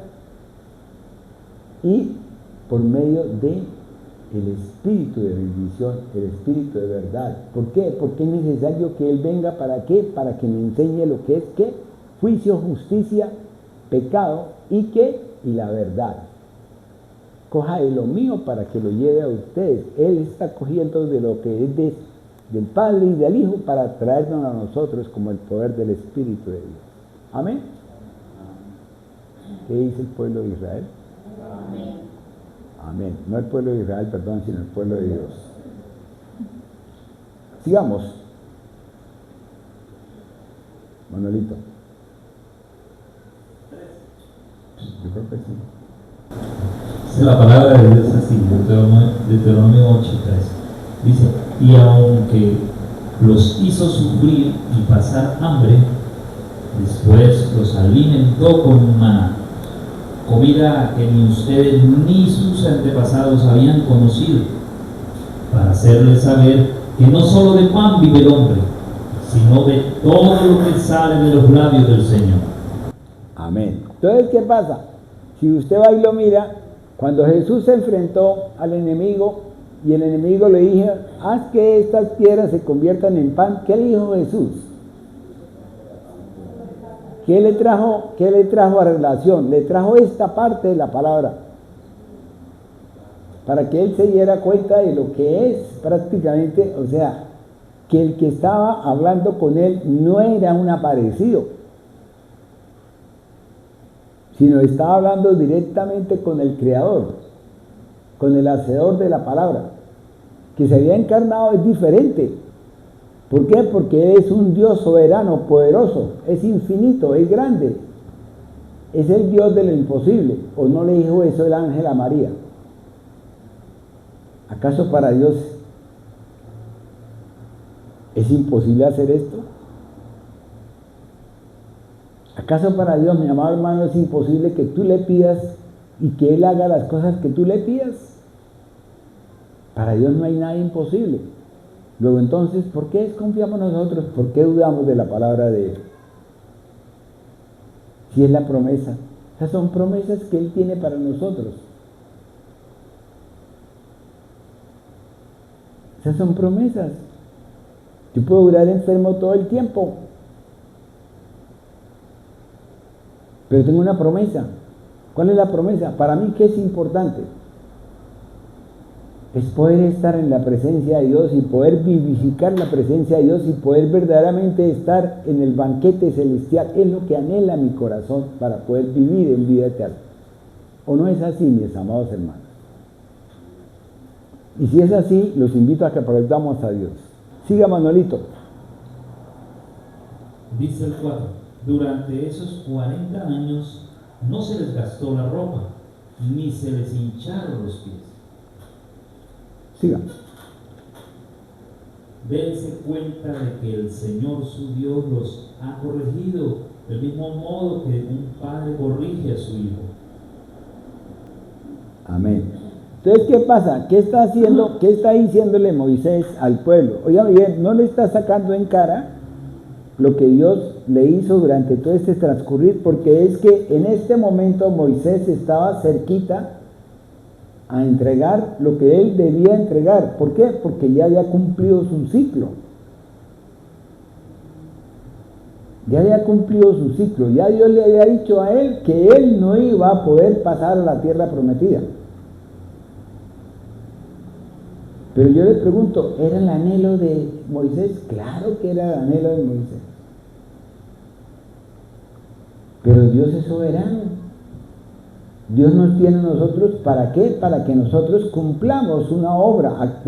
y por medio de el espíritu de bendición, el espíritu de verdad. ¿Por qué? Porque es necesario que Él venga, ¿para qué? Para que me enseñe lo que es ¿qué? Juicio, justicia, pecado y ¿qué? Y la verdad. Coja de lo mío para que lo lleve a ustedes. Él está cogiendo de lo que es del Padre y del Hijo para traernos a nosotros como el poder del Espíritu de Dios. Amén. ¿Qué dice el pueblo de Israel? Amén. Amén. No el pueblo de Israel, perdón, sino el pueblo de Dios. Sigamos. Manolito. Yo creo que sí. La palabra de Dios es así, Deuteronomio 8:3. Dice, y aunque los hizo sufrir y pasar hambre, después los alimentó con maná, comida que ni ustedes ni sus antepasados habían conocido, para hacerles saber que no solo de pan vive el hombre, sino de todo lo que sale de los labios del Señor. Amén. Entonces, ¿qué pasa? Si usted va y lo mira, Cuando Jesús se enfrentó al enemigo y el enemigo le dijo, haz que estas piedras se conviertan en pan, ¿qué le dijo Jesús? ¿Qué le trajo a relación? Le trajo esta parte de la palabra, para que él se diera cuenta de lo que es prácticamente, o sea, que el que estaba hablando con él no era un aparecido, sino estaba hablando directamente con el Creador, con el hacedor de la palabra, que se había encarnado. Es diferente. ¿Por qué? Porque Él es un Dios soberano, poderoso, es infinito, es grande, es el Dios de lo imposible. ¿O no le dijo eso el ángel a María? ¿Acaso para Dios es imposible hacer esto? ¿Acaso para Dios, mi amado hermano, es imposible que tú le pidas y que Él haga las cosas que tú le pidas? Para Dios no hay nada imposible. Luego entonces, ¿por qué desconfiamos nosotros? ¿Por qué dudamos de la palabra de Él? Si es la promesa. Esas son promesas que Él tiene para nosotros. Esas son promesas. Yo puedo durar enfermo todo el tiempo, pero tengo una promesa. ¿Cuál es la promesa? Para mí, ¿qué es importante? Es poder estar en la presencia de Dios y poder vivificar la presencia de Dios y poder verdaderamente estar en el banquete celestial. Es lo que anhela mi corazón para poder vivir en vida eterna. ¿O no es así, mis amados hermanos? Y si es así, los invito a que aplaudamos a Dios. Siga, Manuelito. Dice el 4: durante esos 40 años no se les gastó la ropa, ni se les hincharon los pies. Siga. Dense cuenta de que el Señor su Dios los ha corregido del mismo modo que un padre corrige a su hijo. Amén. Entonces, ¿qué pasa? ¿Qué está haciendo? ¿Qué está diciéndole Moisés al pueblo? Oiga bien, no le está sacando en cara lo que Dios le hizo durante todo este transcurrir, porque es que en este momento Moisés estaba cerquita a entregar lo que él debía entregar. ¿Por qué? Porque ya había cumplido su ciclo. Ya había cumplido su ciclo. Ya Dios le había dicho a él que él no iba a poder pasar a la tierra prometida. Pero yo le pregunto, ¿era el anhelo de Moisés? Claro que era el anhelo de Moisés. Pero Dios es soberano. Dios nos tiene a nosotros, ¿para qué? Para que nosotros cumplamos una obra,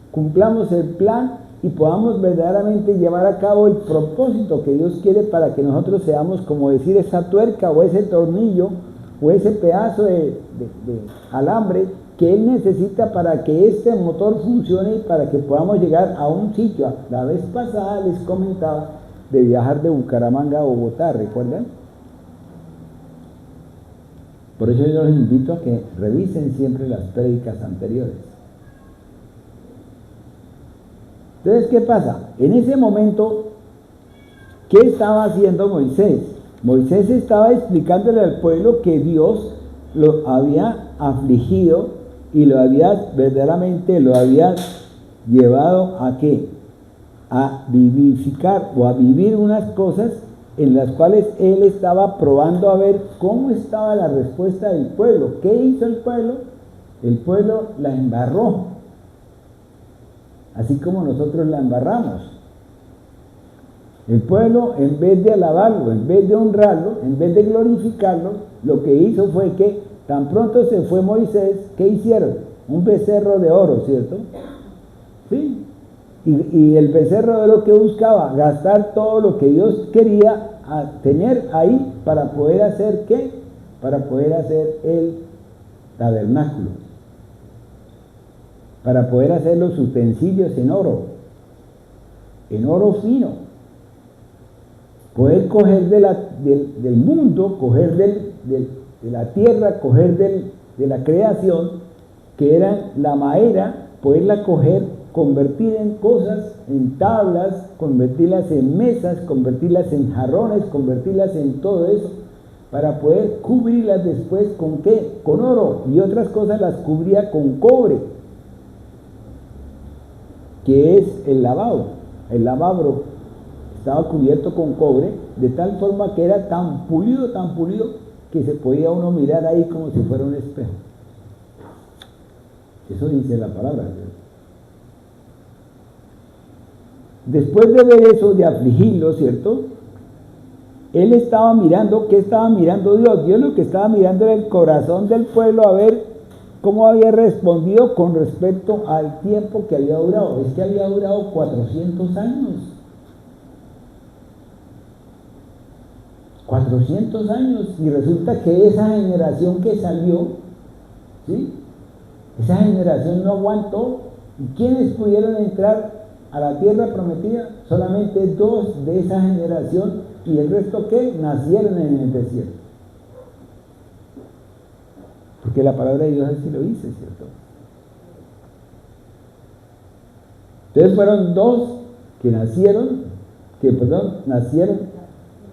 cumplamos el plan y podamos verdaderamente llevar a cabo el propósito que Dios quiere, para que nosotros seamos, como decir, esa tuerca o ese tornillo o ese pedazo de alambre que Él necesita para que este motor funcione y para que podamos llegar a un sitio. La vez pasada les comentaba de viajar de Bucaramanga a Bogotá, ¿recuerdan? Por eso yo los invito a que revisen siempre las prédicas anteriores. Entonces, ¿qué pasa? En ese momento, ¿qué estaba haciendo Moisés? Moisés estaba explicándole al pueblo que Dios lo había afligido y lo había llevado ¿a qué? A vivificar o a vivir unas cosas en las cuales él estaba probando a ver cómo estaba la respuesta del pueblo. ¿Qué hizo el pueblo? El pueblo la embarró, así como nosotros la embarramos. El pueblo, en vez de alabarlo, en vez de honrarlo, en vez de glorificarlo, lo que hizo fue que tan pronto se fue Moisés, ¿qué hicieron? Un becerro de oro, ¿cierto? Sí. Y el becerro de oro que buscaba, gastar todo lo que Dios quería tener ahí para poder hacer ¿qué? Para poder hacer el tabernáculo, para poder hacer los utensilios en oro fino, poder coger del mundo, coger de la tierra, coger de la creación, que era la madera, poderla coger, convertir en cosas, en tablas, convertirlas en mesas, convertirlas en jarrones, convertirlas en todo eso, para poder cubrirlas después ¿con qué? Con oro, y otras cosas las cubría con cobre, que es el lavado. El lavabro estaba cubierto con cobre, de tal forma que era tan pulido, que se podía uno mirar ahí como si fuera un espejo. Eso dice la palabra. Después de ver eso, de afligirlo, ¿cierto? Él estaba mirando, ¿qué estaba mirando Dios? Dios lo que estaba mirando era el corazón del pueblo, a ver cómo había respondido con respecto al tiempo que había durado. Es que había durado 400 años. 400 años, y resulta que esa generación que salió, ¿sí? Esa generación no aguantó. ¿Y quiénes pudieron entrar a la tierra prometida? Solamente 2 de esa generación, y el resto ¿qué? Nacieron en el desierto. Porque la palabra de Dios así lo dice, ¿cierto? Entonces fueron 2 que nacieron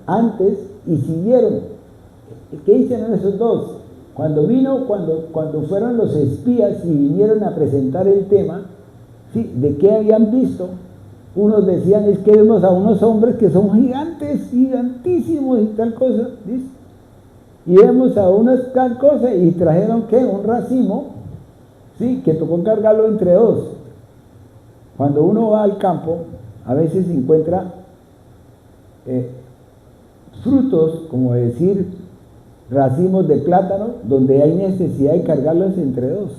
antes y siguieron. ¿Qué hicieron esos 2? Cuando fueron los espías y vinieron a presentar el tema, ¿sí? ¿De qué habían visto? Unos decían, es que vemos a unos hombres que son gigantes, gigantísimos y tal cosa, ¿listo? Y vemos a unas tal cosa, y trajeron ¿qué? Un racimo, ¿sí? Que tocó cargarlo entre 2. Cuando uno va al campo, a veces encuentra frutos, como decir, racimos de plátano, donde hay necesidad de cargarlos entre 2,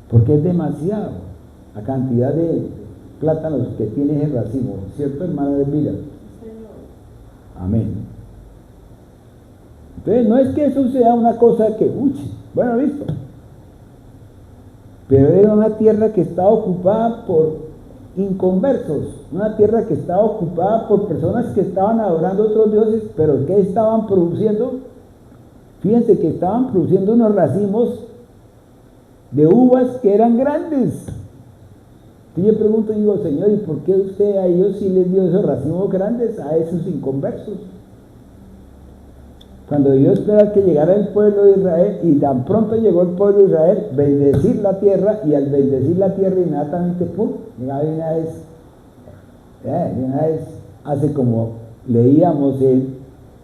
porque es demasiado la cantidad de plátanos que tiene el racimo, ¿cierto, hermana Elvira? Amén. Entonces no es que eso sea una cosa que, bueno, listo, pero era una tierra que estaba ocupada por inconversos, una tierra que estaba ocupada por personas que estaban adorando a otros dioses, pero ¿qué estaban produciendo? Fíjense que estaban produciendo unos racimos de uvas que eran grandes. Y yo pregunto, digo, Señor, ¿y por qué usted a ellos sí les dio esos racimos grandes, a esos inconversos? Cuando Dios espera que llegara el pueblo de Israel, y tan pronto llegó el pueblo de Israel, bendecir la tierra, y al bendecir la tierra inmediatamente, ¡pum!, llegaba de una vez, hace como leíamos en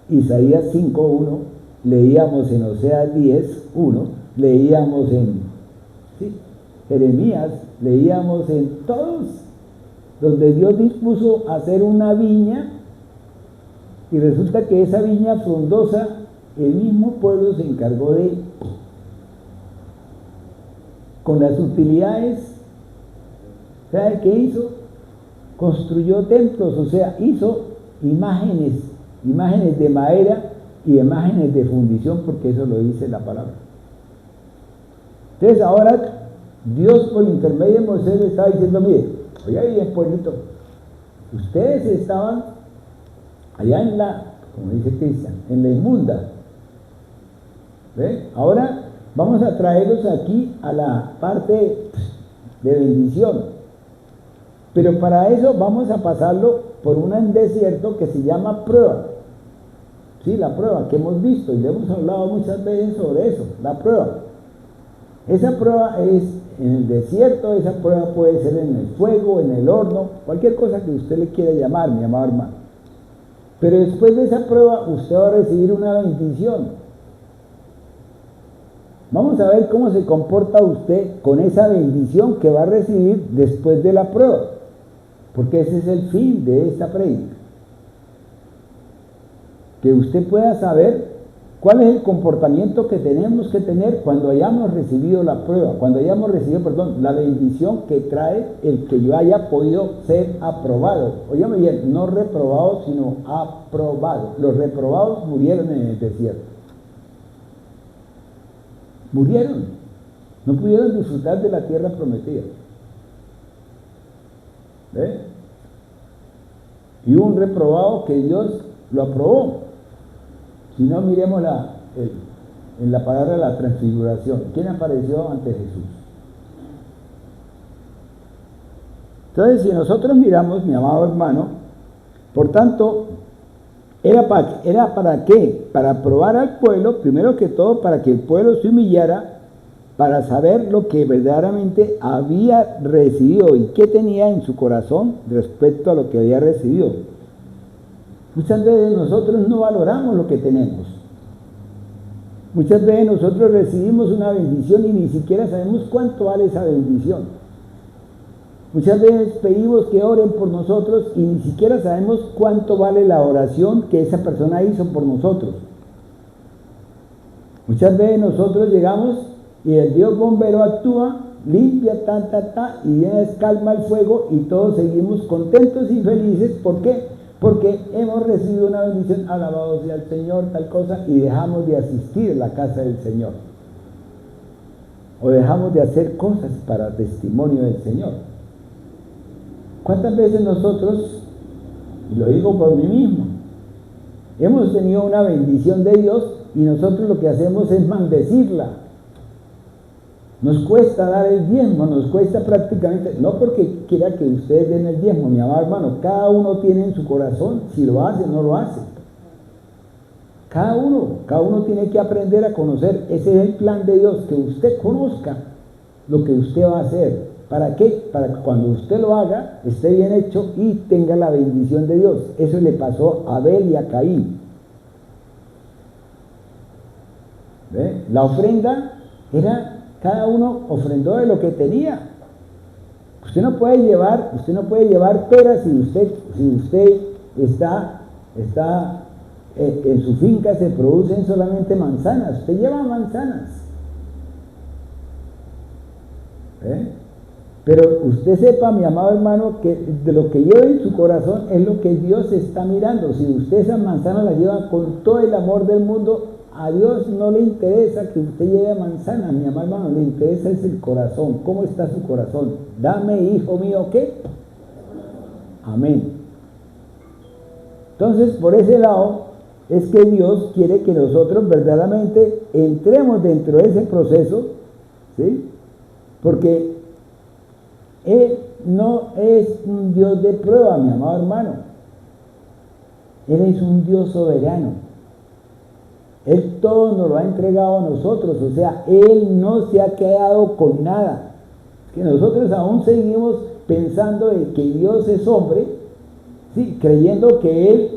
Isaías 5:1, leíamos en Oseas 10:1, leíamos en Jeremías, leíamos en todos, donde Dios dispuso hacer una viña, y resulta que esa viña frondosa, el mismo pueblo se encargó de, con las utilidades, ¿sabe qué hizo? Construyó templos, o sea, hizo imágenes de madera y imágenes de fundición, porque eso lo dice la palabra. Entonces ahora Dios, por intermedio de Moisés, le estaba diciendo, mire, oiga bien, pueblito, ustedes estaban allá en la, como dice Cristian, en la inmunda. ¿Ve? Ahora vamos a traerlos aquí a la parte de bendición. Pero para eso vamos a pasarlo por un desierto que se llama prueba. Sí, la prueba que hemos visto, y le hemos hablado muchas veces sobre eso, la prueba. Esa prueba es en el desierto, esa prueba puede ser en el fuego, en el horno, cualquier cosa que usted le quiera llamar, mi amado hermano. Pero después de esa prueba, usted va a recibir una bendición. Vamos a ver cómo se comporta usted con esa bendición que va a recibir después de la prueba, porque ese es el fin de esta prédica. Que usted pueda saber cuál es el comportamiento que tenemos que tener cuando hayamos recibido la prueba, cuando hayamos recibido, la bendición que trae el que yo haya podido ser aprobado. Óigame bien, no reprobado, sino aprobado. Los reprobados murieron en el desierto. Murieron, no pudieron disfrutar de la tierra prometida. ¿Ve? Y hubo un reprobado que Dios lo aprobó. Si no, miremos en la palabra de la transfiguración. ¿Quién apareció ante Jesús? Entonces, si nosotros miramos, mi amado hermano, por tanto, ¿Era para qué? Para probar al pueblo, primero que todo, para que el pueblo se humillara, para saber lo que verdaderamente había recibido y qué tenía en su corazón respecto a lo que había recibido. Muchas veces nosotros no valoramos lo que tenemos. Muchas veces nosotros recibimos una bendición y ni siquiera sabemos cuánto vale esa bendición. Muchas veces pedimos que oren por nosotros y ni siquiera sabemos cuánto vale la oración que esa persona hizo por nosotros. Muchas veces nosotros llegamos y el Dios bombero actúa, limpia, y ya calma el fuego y todos seguimos contentos y felices. ¿Por qué? Porque hemos recibido una bendición, alabado sea el Señor, tal cosa, y dejamos de asistir a la casa del Señor. O dejamos de hacer cosas para testimonio del Señor. ¿Cuántas veces nosotros, y lo digo por mí mismo, hemos tenido una bendición de Dios y nosotros lo que hacemos es maldecirla? Nos cuesta dar el diezmo, nos cuesta prácticamente, no porque quiera que ustedes den el diezmo, mi amado hermano, cada uno tiene en su corazón si lo hace o no lo hace. Cada uno tiene que aprender a conocer, ese es el plan de Dios, que usted conozca lo que usted va a hacer. ¿Para qué? Para que cuando usted lo haga, esté bien hecho y tenga la bendición de Dios. Eso le pasó a Abel y a Caín. ¿Ve? La ofrenda era, cada uno ofrendó de lo que tenía. Usted no puede llevar peras si usted está en su finca se producen solamente manzanas. Usted lleva manzanas. Pero usted sepa, mi amado hermano, que de lo que lleva en su corazón es lo que Dios está mirando. Si usted esas manzanas las lleva con todo el amor del mundo, a Dios no le interesa que usted lleve manzanas, mi amado hermano, le interesa es el corazón. ¿Cómo está su corazón? Dame, hijo mío, ¿qué? Amén. Entonces, por ese lado, es que Dios quiere que nosotros verdaderamente entremos dentro de ese proceso, ¿sí? Porque Él no es un Dios de prueba, mi amado hermano. Él es un Dios soberano. Él todo nos lo ha entregado a nosotros, o sea, Él no se ha quedado con nada. Que nosotros aún seguimos pensando de que Dios es hombre, ¿sí? Creyendo que Él,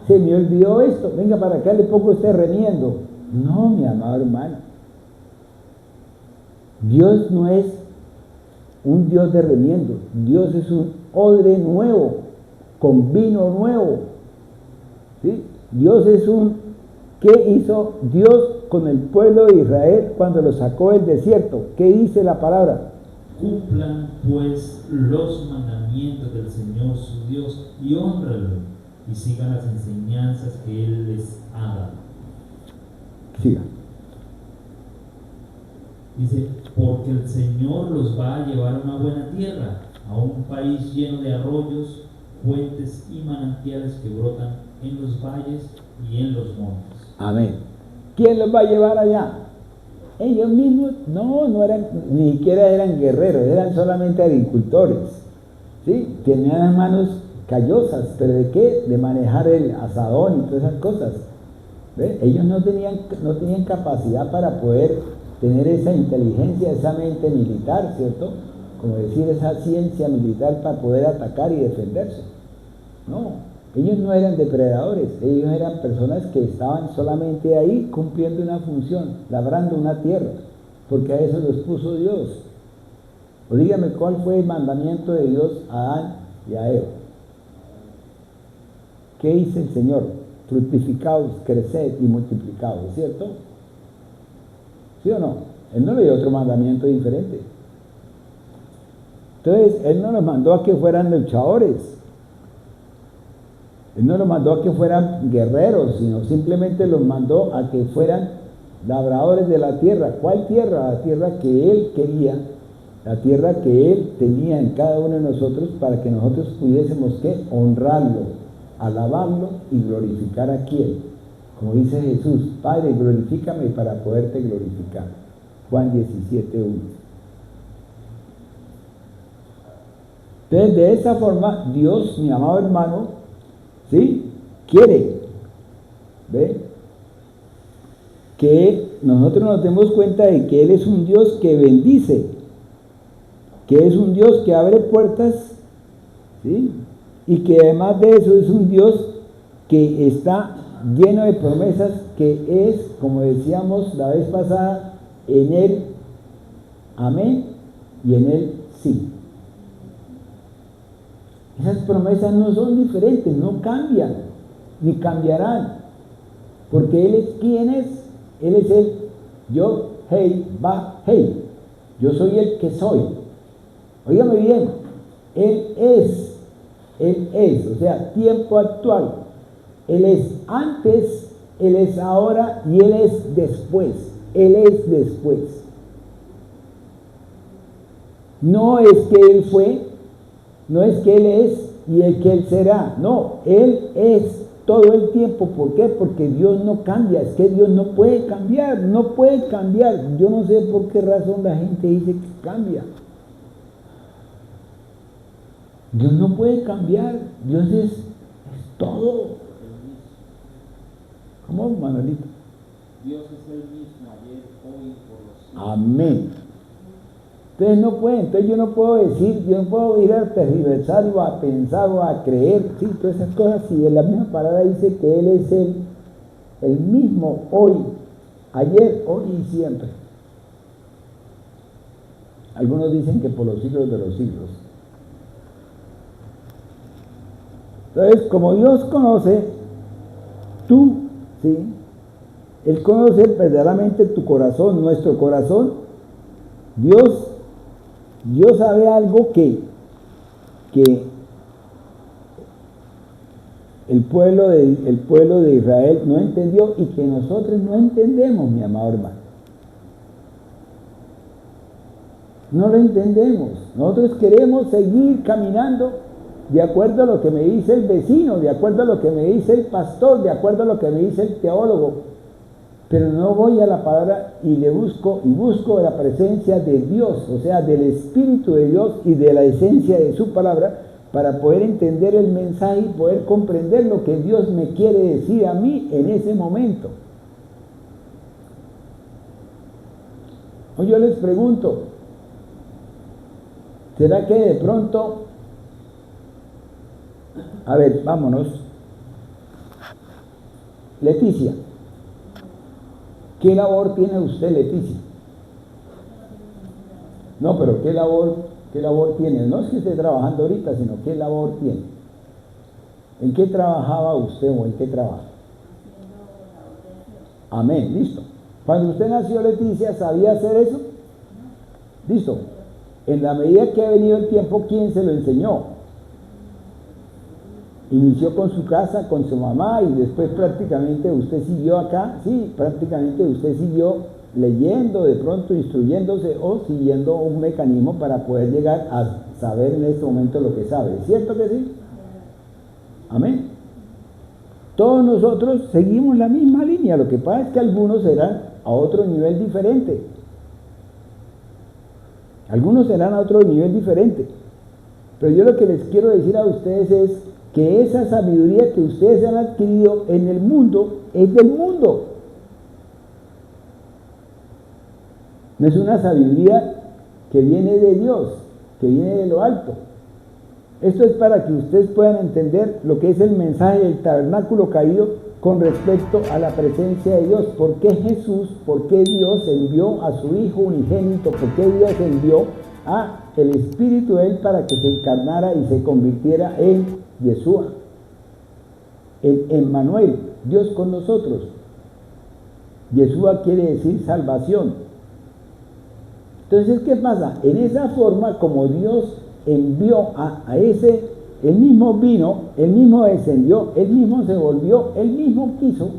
se me olvidó esto, venga para acá, le pongo este remiendo. No, mi amado hermano. Dios no es un Dios de remiendo. Dios es un odre nuevo, con vino nuevo. ¿Sí? Dios es ¿qué hizo Dios con el pueblo de Israel cuando lo sacó del desierto? ¿Qué dice la palabra? Cumplan pues los mandamientos del Señor su Dios y honrenlo y sigan las enseñanzas que Él les haga. Siga. Dice, porque el Señor los va a llevar a una buena tierra, a un país lleno de arroyos, fuentes y manantiales que brotan en los valles y en los montes. Amén. ¿Quién los va a llevar allá? Ellos mismos no eran, ni siquiera eran guerreros, eran solamente agricultores, ¿sí? Tenían las manos callosas, pero ¿de qué? De manejar el asadón y todas esas cosas. ¿Ve? Ellos no tenían capacidad para poder tener esa inteligencia, esa mente militar, ¿cierto? Como decir, esa ciencia militar para poder atacar y defenderse. No, ellos no eran depredadores, ellos eran personas que estaban solamente ahí cumpliendo una función, labrando una tierra, porque a eso los puso Dios. O dígame cuál fue el mandamiento de Dios a Adán y a Eva. ¿Qué dice el Señor? Fructificaos, creced y multiplicaos, ¿cierto? ¿Sí o no? Él no le dio otro mandamiento diferente. Entonces, Él no los mandó a que fueran luchadores. Él no los mandó a que fueran guerreros, sino simplemente los mandó a que fueran labradores de la tierra. ¿Cuál tierra? La tierra que Él quería, la tierra que Él tenía en cada uno de nosotros para que nosotros pudiésemos ¿qué? Honrarlo, alabarlo y glorificar a quién. Como dice Jesús, Padre, glorifícame para poderte glorificar. Juan 17:1. Entonces, de esa forma, Dios, mi amado hermano, ¿sí? Quiere ¿Ve? Que nosotros nos demos cuenta de que Él es un Dios que bendice, que es un Dios que abre puertas, ¿sí? Y que además de eso es un Dios que está lleno de promesas, que es, como decíamos la vez pasada, en Él amén y en Él sí. Esas promesas no son diferentes, no cambian, ni cambiarán, porque Él es quien es. Él es el yo, hey, va, hey. Yo soy el que soy. Óigame bien, Él es, o sea, tiempo actual. Él es antes, Él es ahora y Él es después. Él es después. No es que Él fue, no es que Él es y el que Él será. No, Él es todo el tiempo. ¿Por qué? Porque Dios no cambia. Es que Dios no puede cambiar, no puede cambiar. Yo no sé por qué razón la gente dice que cambia. Dios no puede cambiar. Dios es todo. ¿Cómo, Manuelito? Dios es el mismo ayer, hoy, por los siglos. Amén. Entonces no puede, entonces yo no puedo decir, yo no puedo ir a tergiversar o a pensar o a creer, sí, todas esas cosas, si en la misma palabra dice que Él es el mismo hoy, ayer, hoy y siempre. Algunos dicen que por los siglos de los siglos. Entonces, como Dios conoce, tú, ¿sí? Él conoce verdaderamente tu corazón, nuestro corazón. Dios sabe algo que el pueblo de Israel no entendió y que nosotros no entendemos, mi amado hermano. No lo entendemos. Nosotros queremos seguir caminando de acuerdo a lo que me dice el vecino, de acuerdo a lo que me dice el pastor, de acuerdo a lo que me dice el teólogo. Pero no voy a la palabra y busco la presencia de Dios, o sea, del Espíritu de Dios y de la esencia de su palabra, para poder entender el mensaje y poder comprender lo que Dios me quiere decir a mí en ese momento. Hoy yo les pregunto, ¿será que de pronto, a ver, vámonos, Leticia, ¿qué labor tiene usted, Leticia? No, pero ¿qué labor tiene? No es que esté trabajando ahorita, sino ¿qué labor tiene? ¿En qué trabajaba usted o en qué trabaja? Amén, listo. Cuando usted nació, Leticia, ¿sabía hacer eso? Listo. En la medida que ha venido el tiempo, ¿quién se lo enseñó? Inició con su casa, con su mamá, y después prácticamente usted siguió acá, sí, prácticamente usted siguió leyendo, de pronto instruyéndose o siguiendo un mecanismo para poder llegar a saber en este momento lo que sabe. ¿Cierto que sí? Amén. Todos nosotros seguimos la misma línea, lo que pasa es que algunos serán a otro nivel diferente. Algunos serán a otro nivel diferente. Pero yo lo que les quiero decir a ustedes es que esa sabiduría que ustedes han adquirido en el mundo es del mundo. No es una sabiduría que viene de Dios, que viene de lo alto. Esto es para que ustedes puedan entender lo que es el mensaje del tabernáculo caído con respecto a la presencia de Dios. ¿Por qué Jesús, por qué Dios envió a su Hijo unigénito? ¿Por qué Dios envió a el Espíritu de Él para que se encarnara y se convirtiera en Yeshua, en Emmanuel, Dios con nosotros? Yeshua quiere decir salvación. Entonces, ¿qué pasa? En esa forma, como Dios envió a ese, Él mismo vino, Él mismo descendió, Él mismo se volvió, Él mismo quiso,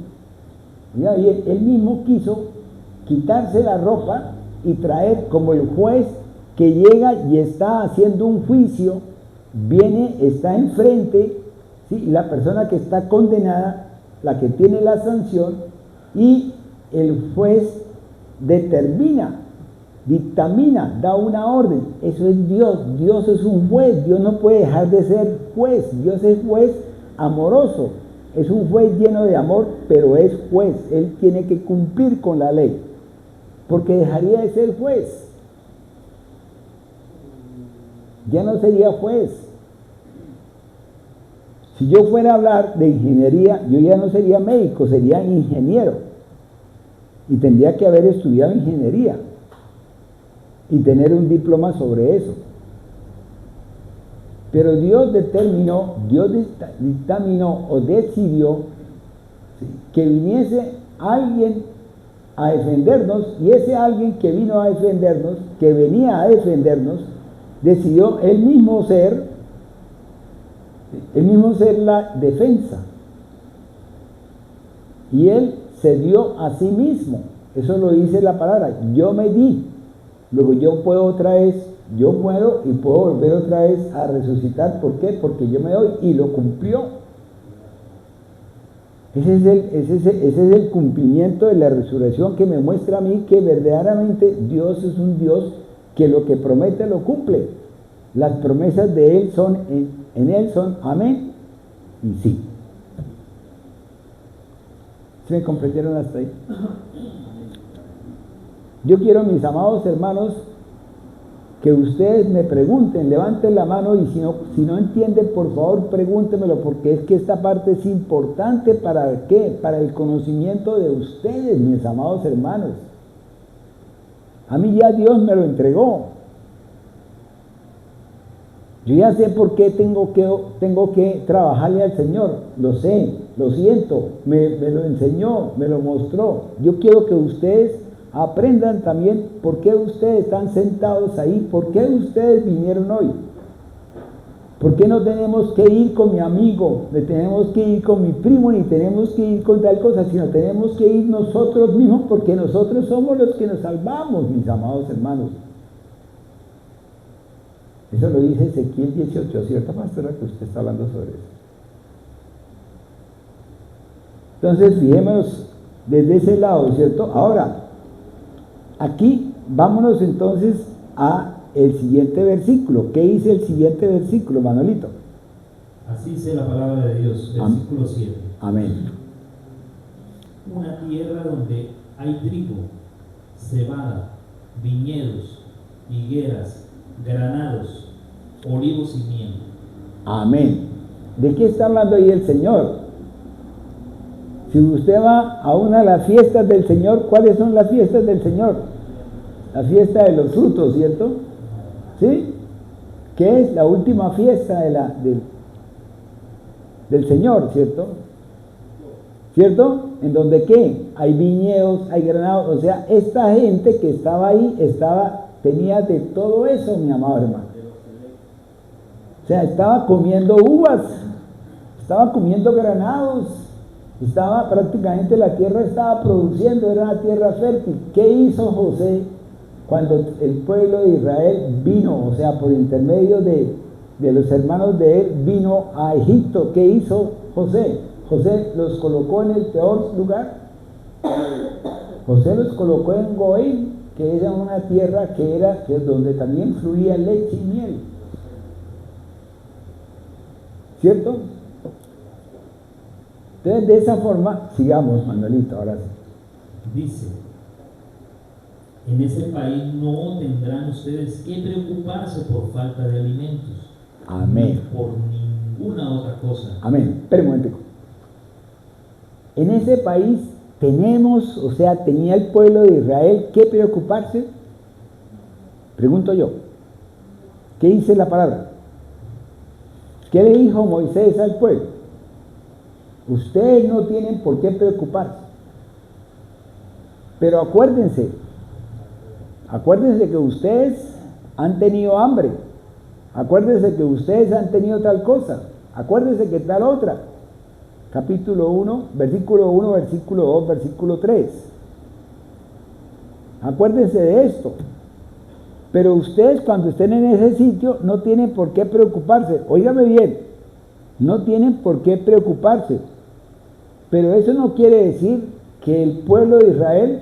Él mismo quiso quitarse la ropa y traer como el juez que llega y está haciendo un juicio, viene, está enfrente, ¿sí? La persona que está condenada, la que tiene la sanción, y el juez determina, dictamina, da una orden. Eso es Dios. Dios es un juez. Dios no puede dejar de ser juez. Dios es juez amoroso. es un juez lleno de amor, pero es juez. Él tiene que cumplir con la ley, porque dejaría de ser juez. Ya no sería juez. Si yo fuera a hablar de ingeniería, yo ya no sería médico, sería ingeniero. Y tendría que haber estudiado ingeniería y tener un diploma sobre eso. Pero Dios dictaminó o decidió que viniese alguien a defendernos, y ese alguien que vino a defendernos, que venía a defendernos, decidió él mismo ser la defensa. Y él se dio a sí mismo. Eso lo dice la palabra. Yo me di. Luego yo puedo otra vez, yo muero y puedo volver otra vez a resucitar. ¿Por qué? Porque yo me doy, y lo cumplió. Ese es el cumplimiento de la resurrección, que me muestra a mí que verdaderamente Dios es un Dios que lo que promete lo cumple. Las promesas de Él son, en Él son amén y sí. ¿Sí me comprendieron hasta ahí? Yo quiero, mis amados hermanos, que ustedes me pregunten, levanten la mano, y si no entienden, por favor pregúntemelo, porque es que esta parte es importante. ¿Para qué? Para el conocimiento de ustedes, mis amados hermanos. A mí ya Dios me lo entregó. Yo ya sé por qué tengo que trabajarle al Señor. Lo sé, lo siento, me lo enseñó, me lo mostró. Yo quiero que ustedes aprendan también por qué ustedes están sentados ahí, por qué ustedes vinieron hoy. ¿Por qué no tenemos que ir con mi amigo, ni tenemos que ir con mi primo, ni tenemos que ir con tal cosa, sino tenemos que ir nosotros mismos, porque nosotros somos los que nos salvamos, mis amados hermanos? Eso lo dice Ezequiel 18, ¿cierto, pastora, que usted está hablando sobre eso? Entonces, fijémonos desde ese lado, ¿cierto? Ahora, aquí, vámonos entonces a el siguiente versículo. ¿Qué dice el siguiente versículo, Manolito? Así dice la palabra de Dios, versículo 7. Amén. Una tierra donde hay trigo, cebada, viñedos, higueras, granados, olivos y miel. Amén. ¿De qué está hablando ahí el Señor? Si usted va a una de las fiestas del Señor, ¿cuáles son las fiestas del Señor? La fiesta de los frutos, ¿cierto? ¿Sí? Que es la última fiesta del Señor, ¿cierto? ¿Cierto? En donde ¿qué? Hay viñedos, hay granados. O sea, esta gente que estaba ahí tenía de todo eso, mi amado hermano. O sea, estaba comiendo uvas, estaba comiendo granados, prácticamente la tierra estaba produciendo, era una tierra fértil. ¿Qué hizo José cuando el pueblo de Israel vino, o sea, por intermedio de los hermanos de él, vino a Egipto? ¿Qué hizo José? José los colocó en el peor lugar. José los colocó en Goén, que era una tierra que donde también fluía leche y miel. ¿Cierto? Entonces, de esa forma, sigamos, Manuelito, ahora sí. Dice: en ese país no tendrán ustedes que preocuparse por falta de alimentos. Amén. Ni por ninguna otra cosa. Amén. Espera un momentico. En ese país tenía el pueblo de Israel que preocuparse. Pregunto yo, ¿qué dice la palabra? ¿Qué le dijo Moisés al pueblo? Ustedes no tienen por qué preocuparse. Pero acuérdense que ustedes han tenido hambre. Acuérdense que ustedes han tenido tal cosa. Acuérdense que tal otra. Capítulo 1, versículo 1, versículo 2, versículo 3. Acuérdense de esto. Pero ustedes, cuando estén en ese sitio, no tienen por qué preocuparse. Óigame bien, no tienen por qué preocuparse. Pero eso no quiere decir que el pueblo de Israel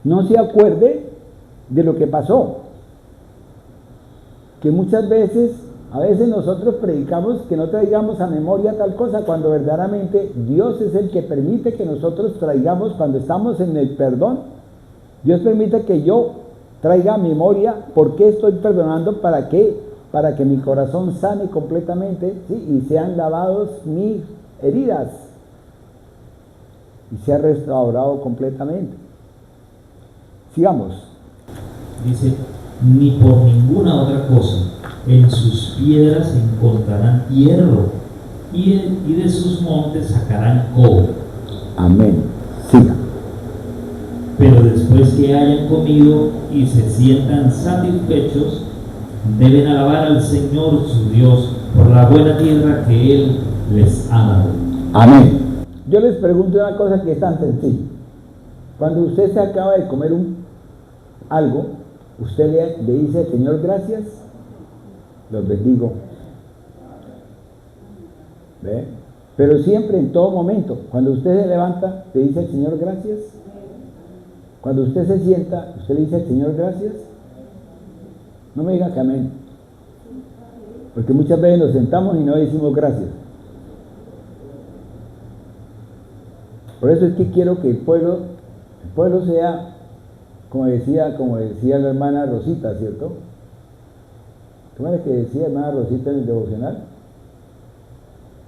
no se acuerde de lo que pasó. Que muchas veces A veces nosotros predicamos que no traigamos a memoria tal cosa, cuando verdaderamente Dios es el que permite que nosotros traigamos, cuando estamos en el perdón, Dios permite que yo traiga a memoria por qué estoy perdonando, para qué, para que mi corazón sane completamente, ¿sí? Y sean lavados mis heridas y sea restaurado completamente. Sigamos. Dice, ni por ninguna otra cosa en sus piedras encontrarán hierro, y de sus montes sacarán cobre. Amén. Siga. Pero después que hayan comido y se sientan satisfechos, deben alabar al Señor su Dios por la buena tierra que Él les ha dado. Amén. Yo les pregunto una cosa que es tan sencilla. Cuando usted se acaba de comer algo, usted le dice al Señor gracias, los bendigo. ¿Ve? Pero siempre, en todo momento, cuando usted se levanta, le dice al Señor gracias. Cuando usted se sienta, usted le dice al Señor gracias. No me diga que amén. Porque muchas veces nos sentamos y no decimos gracias. Por eso es que quiero que el pueblo sea, como decía la hermana Rosita, ¿cierto? ¿Cómo era que decía la hermana Rosita en el devocional?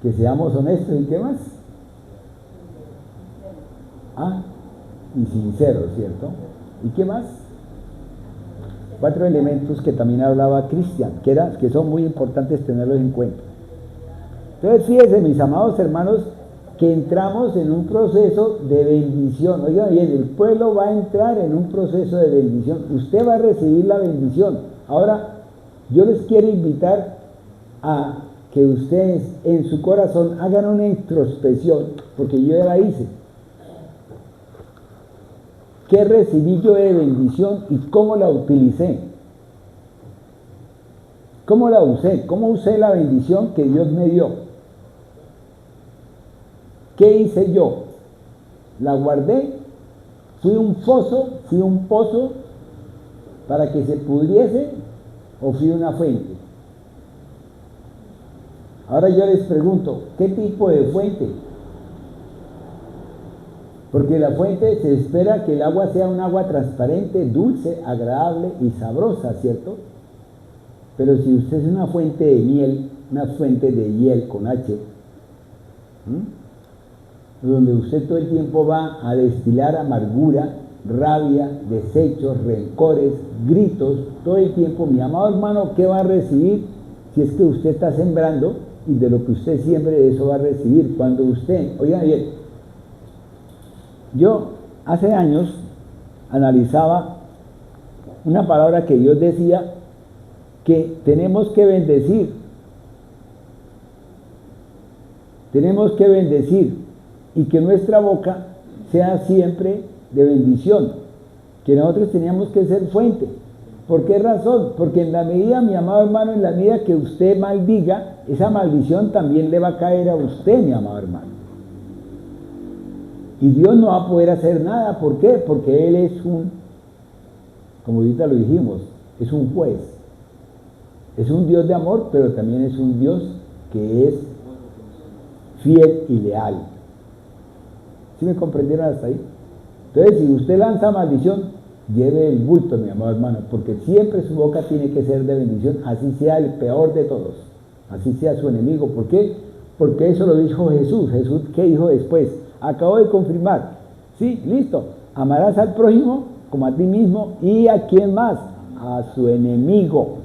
Que seamos honestos, ¿y qué más? Y sinceros, ¿cierto? ¿Y qué más? 4 elementos que también hablaba Cristian, que son muy importantes tenerlos en cuenta. Entonces, fíjense, mis amados hermanos, que entramos en un proceso de bendición. Oigan bien, el pueblo va a entrar en un proceso de bendición. Usted va a recibir la bendición. Ahora, yo les quiero invitar a que ustedes en su corazón hagan una introspección, porque yo ya la hice. ¿Qué recibí yo de bendición y cómo la utilicé? ¿Cómo la usé? ¿Cómo usé la bendición que Dios me dio? ¿Qué hice yo? ¿La guardé? ¿Fui un pozo para que se pudriese o fui una fuente? Ahora yo les pregunto, ¿qué tipo de fuente? Porque la fuente se espera que el agua sea un agua transparente, dulce, agradable y sabrosa, ¿cierto? Pero si usted es una fuente de miel, una fuente de hiel con H, donde usted todo el tiempo va a destilar amargura, rabia, desechos, rencores, gritos, todo el tiempo, mi amado hermano, ¿qué va a recibir? Si es que usted está sembrando, y de lo que usted siembre, de eso va a recibir. Cuando usted, oigan bien, yo hace años analizaba una palabra que Dios decía que tenemos que bendecir. Tenemos que bendecir y que nuestra boca sea siempre de bendición. Que nosotros teníamos que ser fuente. ¿Por qué razón? Porque en la medida, mi amado hermano, en la medida que usted maldiga, esa maldición también le va a caer a usted, mi amado hermano. Y Dios no va a poder hacer nada. ¿Por qué? Porque Él es como ahorita lo dijimos, es un juez. Es un Dios de amor, pero también es un Dios que es fiel y leal. ¿Sí me comprendieron hasta ahí? Entonces, si usted lanza maldición, lleve el bulto, mi amado hermano, porque siempre su boca tiene que ser de bendición, así sea el peor de todos, así sea su enemigo. ¿Por qué? Porque eso lo dijo Jesús. Jesús, ¿qué dijo después? Acabo de confirmar. Sí, listo. Amarás al prójimo como a ti mismo. ¿Y a quién más? A su enemigo.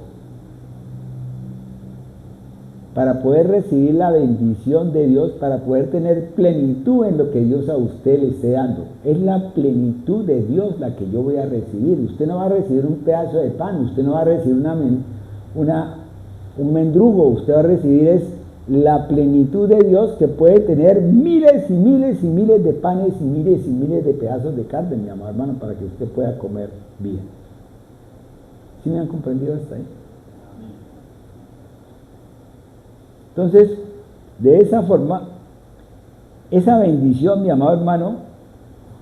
Para poder recibir la bendición de Dios, para poder tener plenitud en lo que Dios a usted le esté dando. Es la plenitud de Dios la que yo voy a recibir. Usted no va a recibir un pedazo de pan, usted no va a recibir un mendrugo, usted va a recibir la plenitud de Dios, que puede tener miles y miles y miles de panes y miles de pedazos de carne, mi amado hermano, para que usted pueda comer bien. ¿Sí me han comprendido hasta ahí? Entonces, de esa forma, esa bendición, mi amado hermano,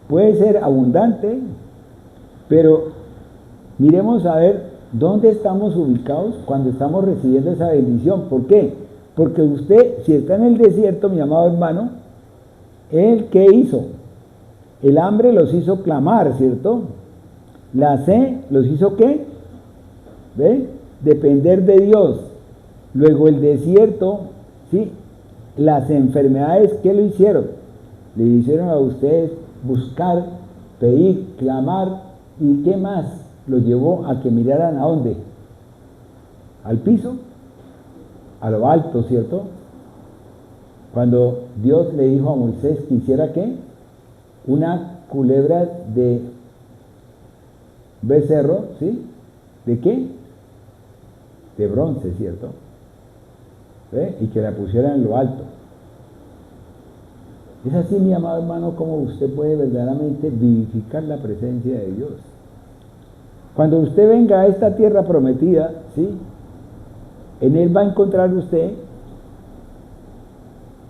puede ser abundante, pero miremos a ver ¿Dónde estamos ubicados cuando estamos recibiendo esa bendición? ¿Por qué? Porque usted, si está en el desierto, mi amado hermano, ¿él qué hizo? El hambre los hizo clamar, ¿cierto? La sed los hizo ¿qué? ¿Ve? Depender de Dios. Luego el desierto, ¿sí? Las enfermedades, ¿qué lo hicieron? Le hicieron a ustedes buscar, pedir, clamar, ¿y qué más? Los llevó a que miraran ¿a dónde? Al piso, a lo alto, ¿cierto? Cuando Dios le dijo a Moisés que hiciera ¿qué? Una culebra de becerro, ¿sí? ¿De qué? De bronce, ¿cierto? ¿Ve? Y que la pusiera en lo alto. Es así, mi amado hermano, como usted puede verdaderamente vivificar la presencia de Dios. Cuando usted venga a esta tierra prometida, ¿sí? En él va a encontrar usted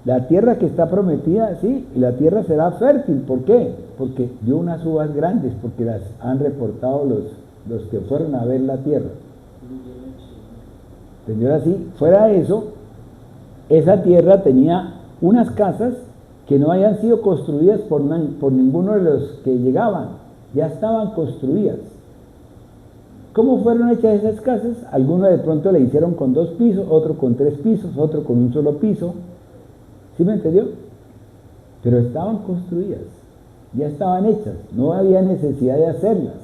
la tierra que está prometida, ¿sí? Y la tierra será fértil. ¿Por qué? Porque dio unas uvas grandes, porque las han reportado los que fueron a ver la tierra. ¿Entendió así? Fuera de eso, esa tierra tenía unas casas que no habían sido construidas por ninguno de los que llegaban, ya estaban construidas. ¿Cómo fueron hechas esas casas? Algunos de pronto le hicieron con 2 pisos, otro con 3 pisos, otro con un solo piso. ¿Sí me entendió? Pero estaban construidas, ya estaban hechas, no había necesidad de hacerlas.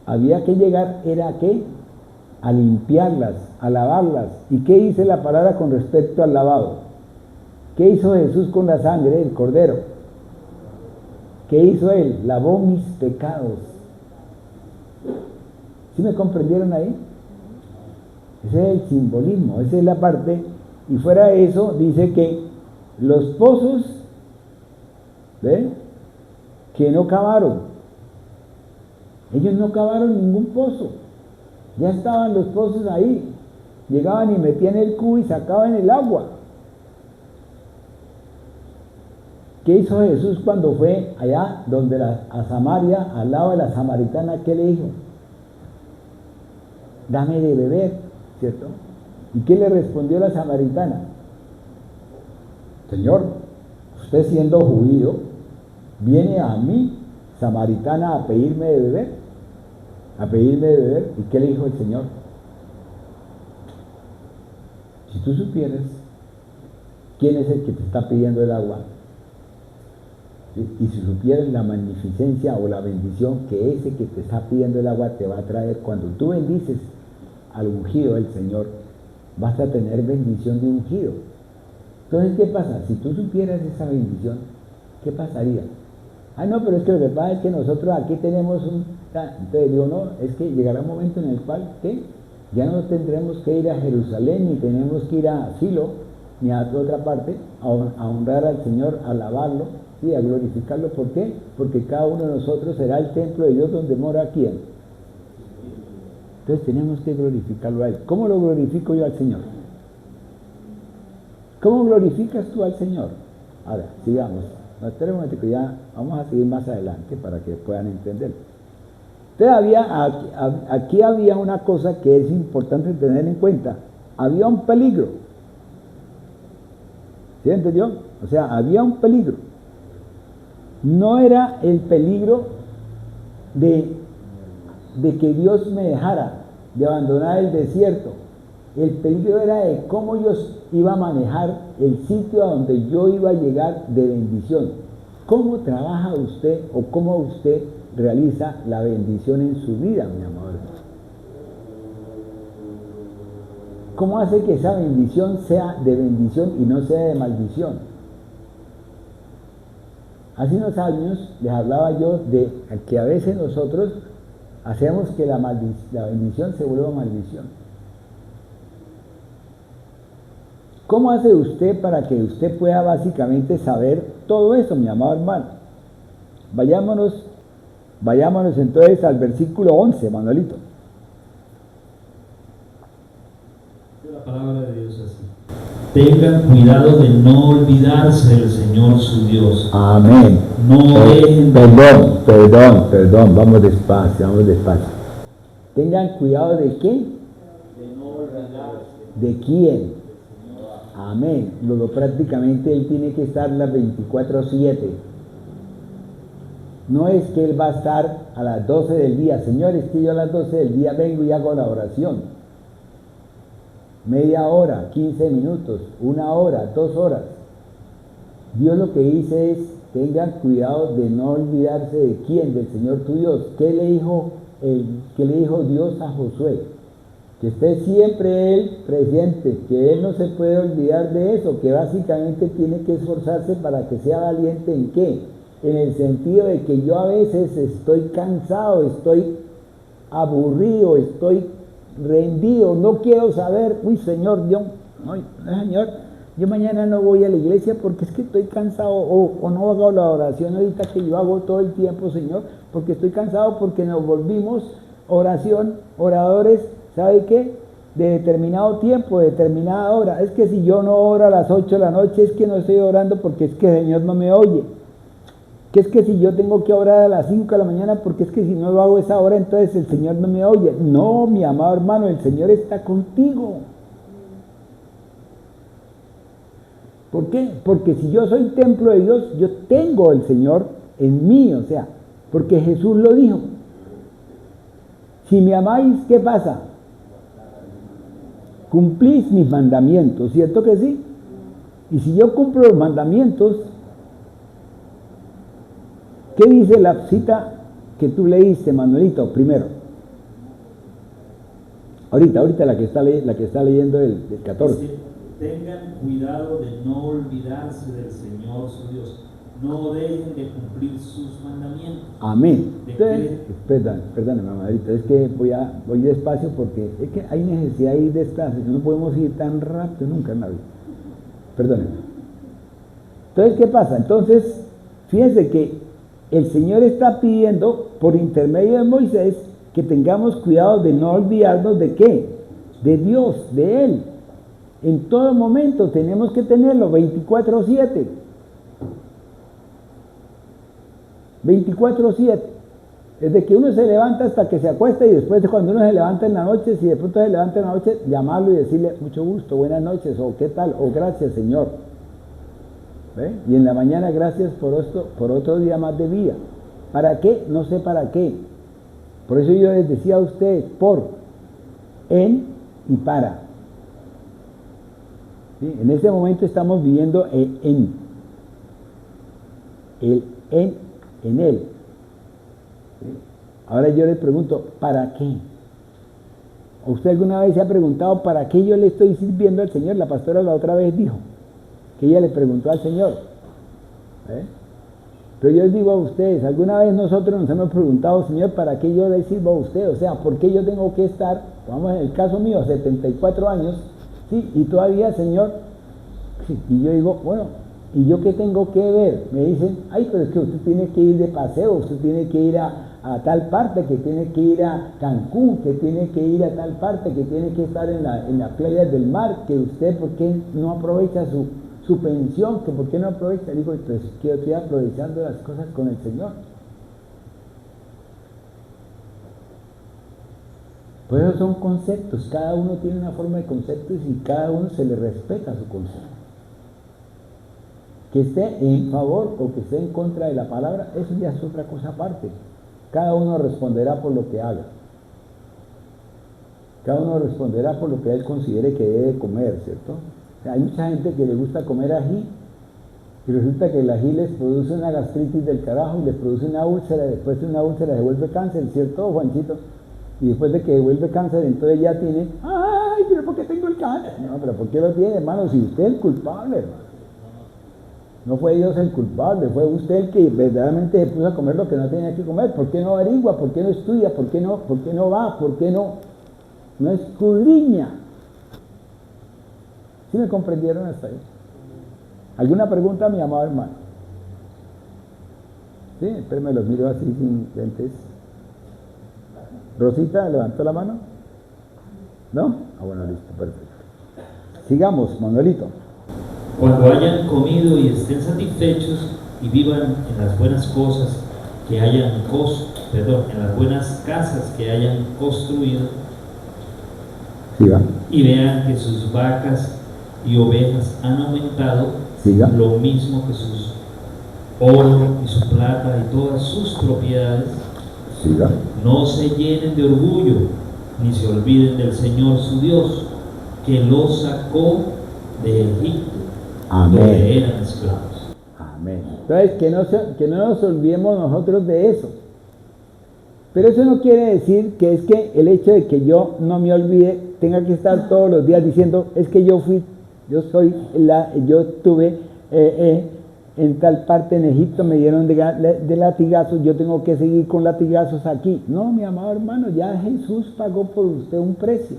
Había que llegar, ¿era qué? A limpiarlas, a lavarlas. ¿Y qué dice la palabra con respecto al lavado? ¿Qué hizo Jesús con la sangre del cordero? ¿Qué hizo Él? Lavó mis pecados. ¿Sí me comprendieron ahí? Ese es el simbolismo, esa es la parte. Y fuera de eso, dice que los pozos, ¿ve? Que no cavaron. Ellos no cavaron ningún pozo. Ya estaban los pozos ahí. Llegaban y metían el cubo y sacaban el agua. ¿Qué hizo Jesús cuando fue allá donde a Samaria, al lado de la samaritana? ¿Qué le dijo? Dame de beber, ¿cierto? ¿Y qué le respondió la samaritana? Señor, usted siendo judío, viene a mí, samaritana, a pedirme de beber. A pedirme de beber. ¿Y qué le dijo el Señor? Si tú supieras quién es el que te está pidiendo el agua, y si supieras la magnificencia o la bendición que ese que te está pidiendo el agua te va a traer, cuando tú bendices al ungido del Señor, vas a tener bendición de ungido. Entonces, ¿qué pasa? Si tú supieras esa bendición, ¿qué pasaría? Ah, no, pero es que lo que pasa es que nosotros aquí tenemos un... Entonces digo, no, es que llegará un momento en el cual, ¿qué? Ya no tendremos que ir a Jerusalén, ni tenemos que ir a Silo, ni a otra parte, a honrar al Señor, a alabarlo, ¿sí? A glorificarlo. ¿Por qué? Porque cada uno de nosotros será el templo de Dios donde mora ¿quién? Entonces tenemos que glorificarlo a Él. ¿Cómo lo glorifico yo al Señor? ¿Cómo glorificas tú al Señor? Ahora, sigamos. No, espera un momento que ya vamos a seguir más adelante para que puedan entender. Todavía aquí había una cosa que es importante tener en cuenta. Había un peligro. ¿Sí entendió? O sea, había un peligro. No era el peligro de que Dios me dejara, de abandonar el desierto. El peligro era de cómo yo iba a manejar el sitio a donde yo iba a llegar de bendición. ¿Cómo trabaja usted o cómo usted realiza la bendición en su vida, mi amor? ¿Cómo hace que esa bendición sea de bendición y no sea de maldición? Hace unos años les hablaba yo de que a veces nosotros hacemos que la bendición se vuelva maldición. ¿Cómo hace usted para que usted pueda básicamente saber todo eso, mi amado hermano? Vayámonos entonces al versículo 11, Manuelito. La palabra de Dios así. Tengan cuidado de no olvidarse del Señor su Dios. Amén. No dejen... Perdón, vamos despacio. Tengan cuidado de qué. ¿De quién? Amén. Luego prácticamente Él tiene que estar las 24/7. No es que Él va a estar a las 12 del día. Señor, es que yo a las 12 del día vengo y hago la oración. Media hora, 15 minutos, 1 hora, 2 horas. Dios lo que dice es, tengan cuidado de no olvidarse de quién, del Señor tu Dios. ¿Qué le dijo Dios a Josué? Que esté siempre Él presente, que Él no se puede olvidar de eso, que básicamente tiene que esforzarse para que sea valiente ¿en qué? En el sentido de que yo a veces estoy cansado, estoy aburrido, estoy rendido, no quiero saber, Señor, yo mañana no voy a la iglesia porque es que estoy cansado, o no hago la oración ahorita que yo hago todo el tiempo, Señor, porque estoy cansado, porque nos volvimos oradores, ¿sabe qué? De determinado tiempo, de determinada hora. Es que si yo no oro a las 8 de la noche, es que no estoy orando porque es que el Señor no me oye. Que es que si yo tengo que orar a las 5 de la mañana, porque es que si no lo hago a esa hora, entonces el Señor no me oye. No, mi amado hermano, el Señor está contigo. ¿Por qué? Porque si yo soy templo de Dios, yo tengo el Señor en mí, o sea, porque Jesús lo dijo. Si me amáis, ¿qué pasa? Cumplís mis mandamientos, ¿cierto que sí? Y si yo cumplo los mandamientos, ¿qué dice la cita que tú leíste, Manuelito, primero? Ahorita la que está leyendo el 14. Dice, tengan cuidado de no olvidarse del Señor su Dios. No dejen de cumplir sus mandamientos. Amén. Entonces, perdóname, mamadrita, es que voy despacio porque es que hay necesidad de ir despacio, no podemos ir tan rápido nunca en la vida. Perdónenme. Entonces, ¿qué pasa? Entonces, fíjense que el Señor está pidiendo por intermedio de Moisés que tengamos cuidado de no olvidarnos de qué, de Dios, de Él. En todo momento tenemos que tenerlo 24/7. 24/7. Desde que uno se levanta hasta que se acuesta, y después de cuando uno se levanta en la noche, si de pronto se levanta en la noche, llamarlo y decirle mucho gusto, buenas noches, o qué tal, o gracias Señor. ¿Ve? Y en la mañana gracias por otro día más de vida. ¿Para qué? No sé para qué. Por eso yo les decía a ustedes, por, en y para. ¿Sí? En este momento estamos viviendo en Él. ¿Sí? Ahora yo les pregunto, ¿para qué? ¿Usted alguna vez se ha preguntado para qué yo le estoy sirviendo al Señor? La pastora la otra vez dijo que ella le preguntó al Señor. Pero yo les digo a ustedes, ¿alguna vez nosotros nos hemos preguntado, Señor, para qué yo le sirvo a usted? O sea, ¿por qué yo tengo que estar, vamos en el caso mío, 74 años, ¿sí? Y todavía, Señor, sí, y yo digo, bueno, ¿y yo qué tengo que ver? Me dicen, ay, pero es que usted tiene que ir de paseo, usted tiene que ir a tal parte, que tiene que ir a Cancún, que tiene que ir a tal parte, que tiene que estar en las playas del mar, que usted, ¿por qué no aprovecha su pensión? Que ¿por qué no aprovecha? Digo, pues que yo estoy aprovechando las cosas con el Señor. Pues esos son conceptos, cada uno tiene una forma de conceptos y cada uno se le respeta su concepto. Que esté en favor o que esté en contra de la palabra, eso ya es otra cosa aparte. Cada uno responderá por lo que haga. Cada uno responderá por lo que él considere que debe comer, ¿cierto? O sea, hay mucha gente que le gusta comer ají y resulta que el ají les produce una gastritis del carajo y les produce una úlcera, después de una úlcera se vuelve cáncer, ¿cierto, Juanchito? Y después de que vuelve cáncer, entonces ya tiene, ¡ay, pero por qué tengo el cáncer! No, pero ¿por qué lo tiene, hermano? Si usted es el culpable, hermano. No fue Dios el culpable, fue usted el que verdaderamente se puso a comer lo que no tenía que comer. ¿Por qué no averigua? ¿Por qué no estudia? ¿Por qué no va? ¿Por qué no escudriña? ¿Sí me comprendieron hasta ahí? ¿Alguna pregunta, mi amado hermano? Sí, espérenme, los miro así sin lentes. Rosita, ¿levantó la mano? ¿No? Ah, bueno, listo, perfecto. Sigamos, Manuelito. Cuando hayan comido y estén satisfechos y vivan en las buenas cosas que hayan en las buenas casas que hayan construido, Siga. y vean que sus vacas y ovejas han aumentado, Siga. lo mismo que sus oro y su plata y todas sus propiedades. Siga. No se llenen de orgullo, ni se olviden del Señor su Dios, que los sacó de Egipto, Amén. donde eran esclavos. Amén. Entonces, que no nos olvidemos nosotros de eso. Pero eso no quiere decir que es que el hecho de que yo no me olvide, tenga que estar todos los días diciendo, es que yo estuve en tal parte en Egipto, me dieron de latigazos, yo tengo que seguir con latigazos aquí. No, mi amado hermano, ya Jesús pagó por usted un precio.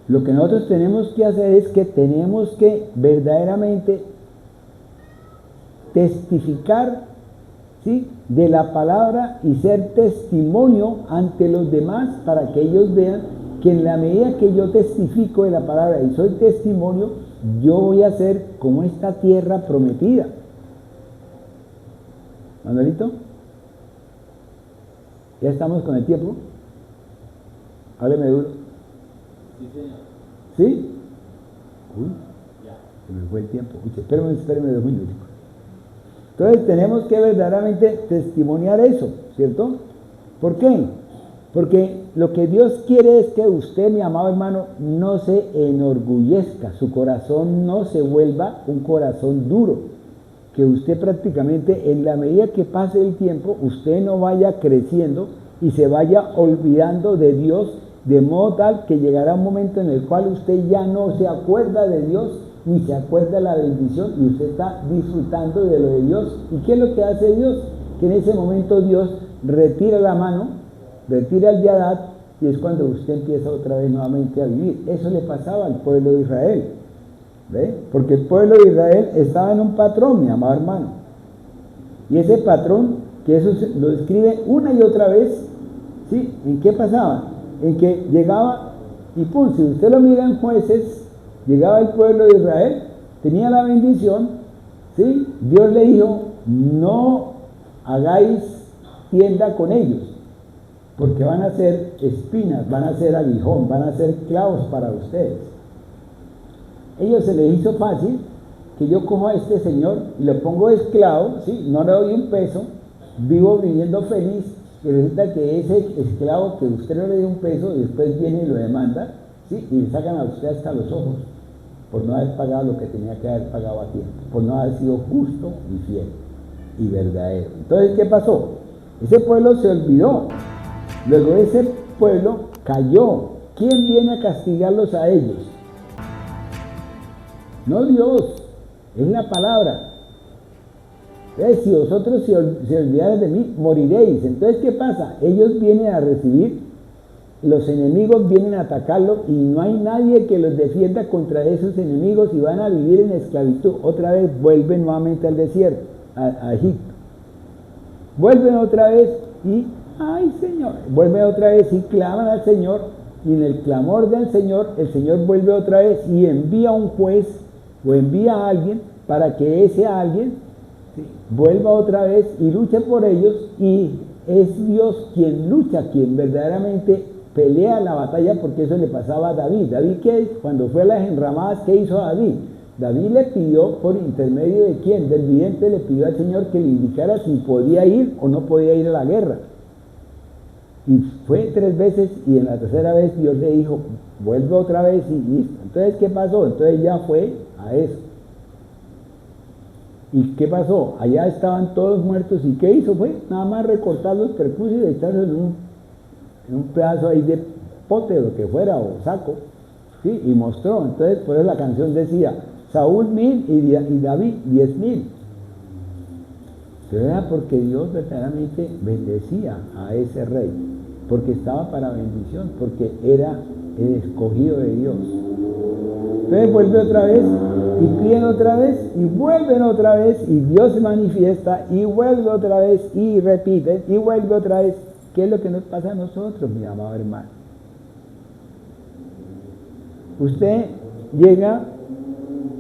Lo que nosotros tenemos que hacer es que tenemos que verdaderamente testificar, ¿sí?, de la palabra y ser testimonio ante los demás para que ellos vean que en la medida que yo testifico de la palabra y soy testimonio, yo voy a ser como esta tierra prometida. Manuelito, ¿ya estamos con el tiempo? Hábleme duro. Sí, señor. ¿Sí? Uy, ya, se me fue el tiempo. Uy, espérame 2 minutos. Entonces tenemos que verdaderamente testimoniar eso, ¿cierto? ¿Por qué? Porque lo que Dios quiere es que usted, mi amado hermano, no se enorgullezca, su corazón no se vuelva un corazón duro, que usted prácticamente en la medida que pase el tiempo, usted no vaya creciendo y se vaya olvidando de Dios, de modo tal que llegará un momento en el cual usted ya no se acuerda de Dios, ni se acuerda de la bendición, y usted está disfrutando de lo de Dios. ¿Y qué es lo que hace Dios? Que en ese momento Dios retira la mano, retira el Yadat, y es cuando usted empieza otra vez nuevamente a vivir. Eso le pasaba al pueblo de Israel, ¿ve? Porque el pueblo de Israel estaba en un patrón, mi amado hermano, y ese patrón, que eso lo describe una y otra vez, ¿sí? ¿En qué pasaba? En que llegaba y pum, si usted lo mira en Jueces, llegaba el pueblo de Israel, tenía la bendición, ¿sí? Dios le dijo, no hagáis tienda con ellos, porque van a ser espinas, van a ser aguijón, van a ser clavos para ustedes. Ellos se les hizo fácil que yo cojo a este señor y lo pongo esclavo, ¿sí? No le doy un peso, vivo viviendo feliz, y resulta que ese esclavo que usted no le dio un peso, después viene y lo demanda, ¿sí? Y le sacan a usted hasta los ojos, por no haber pagado lo que tenía que haber pagado a tiempo, por no haber sido justo y fiel y verdadero. Entonces, ¿qué pasó? Ese pueblo se olvidó. Luego ese pueblo cayó. ¿Quién viene a castigarlos a ellos? No Dios, es la palabra. Entonces, si vosotros se olvidares de mí, moriréis. Entonces, ¿qué pasa? Ellos vienen a recibir, los enemigos vienen a atacarlos y no hay nadie que los defienda contra esos enemigos y van a vivir en esclavitud. Otra vez vuelven nuevamente al desierto, a Egipto. Vuelven otra vez y, ay Señor, vuelven otra vez y claman al Señor, y en el clamor del Señor, el Señor vuelve otra vez y envía a un juez o envía a alguien para que ese alguien, ¿sí?, vuelva otra vez y luche por ellos, y es Dios quien lucha, quien verdaderamente pelea la batalla, porque eso le pasaba a David. David, cuando fue a las enramadas, ¿qué hizo David? David le pidió, por intermedio de quién, del vidente, le pidió al Señor que le indicara si podía ir o no podía ir a la guerra. Y fue 3 veces, y en la tercera vez Dios le dijo, vuelve otra vez y listo. Entonces, ¿qué pasó? Entonces ya fue a eso. ¿Y qué pasó? Allá estaban todos muertos, ¿y qué hizo? Fue nada más recortar los percusios y echarlos en un pedazo ahí de pote, o lo que fuera, o saco, ¿sí? Y mostró. Entonces, por eso la canción decía, Saúl 1000 y David 10,000. Pero era porque Dios verdaderamente bendecía a ese rey, porque estaba para bendición, porque era el escogido de Dios. Entonces vuelve otra vez y piden otra vez y vuelven otra vez y Dios se manifiesta y vuelve otra vez y repiten y vuelve otra vez. ¿Qué es lo que nos pasa a nosotros, mi amado hermano? Usted llega,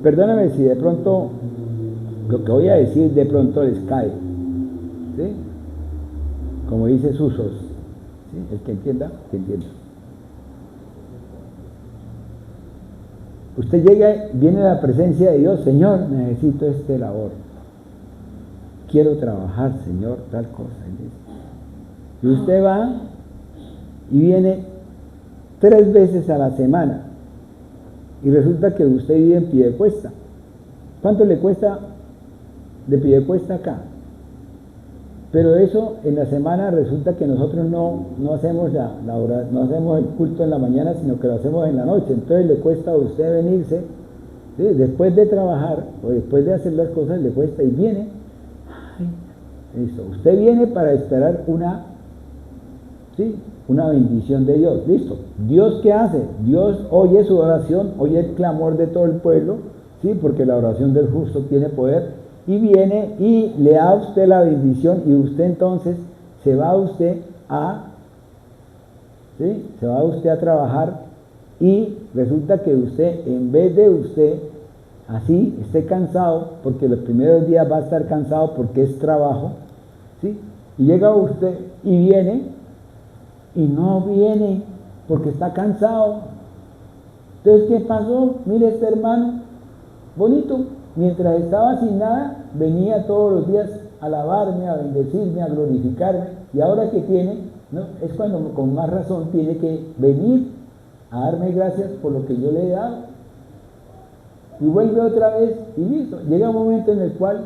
perdóname si de pronto Lo que voy a decir de pronto les cae, ¿sí? Como dice Susos, ¿sí? El que entienda, que entienda. Usted llega, viene a la presencia de Dios, Señor, necesito este labor. Quiero trabajar, Señor, tal cosa. Y usted va y viene 3 veces a la semana. Y resulta que usted vive en Piedecuesta. ¿Cuánto le cuesta de Piedecuesta acá? Pero eso en la semana resulta que nosotros no hacemos la hora, no hacemos el culto en la mañana, sino que lo hacemos en la noche. Entonces le cuesta a usted venirse, ¿sí? Después de trabajar o después de hacer las cosas, le cuesta y viene. Ay, listo. Usted viene para esperar una bendición de Dios. Listo. ¿Dios qué hace? Dios oye su oración, oye el clamor de todo el pueblo, ¿sí? Porque la oración del justo tiene poder. Y viene y le da a usted la bendición y usted entonces se va usted a trabajar y resulta que usted, en vez de usted así esté cansado, porque los primeros días va a estar cansado porque es trabajo, ¿sí? Y llega usted y viene y no viene porque está cansado. Entonces, ¿qué pasó? Mire este hermano, bonito. Mientras estaba sin nada, venía todos los días a alabarme, a bendecirme, a glorificarme. Y ahora que tiene, ¿no? Es cuando con más razón tiene que venir a darme gracias por lo que yo le he dado. Y vuelve otra vez y listo. Llega un momento en el cual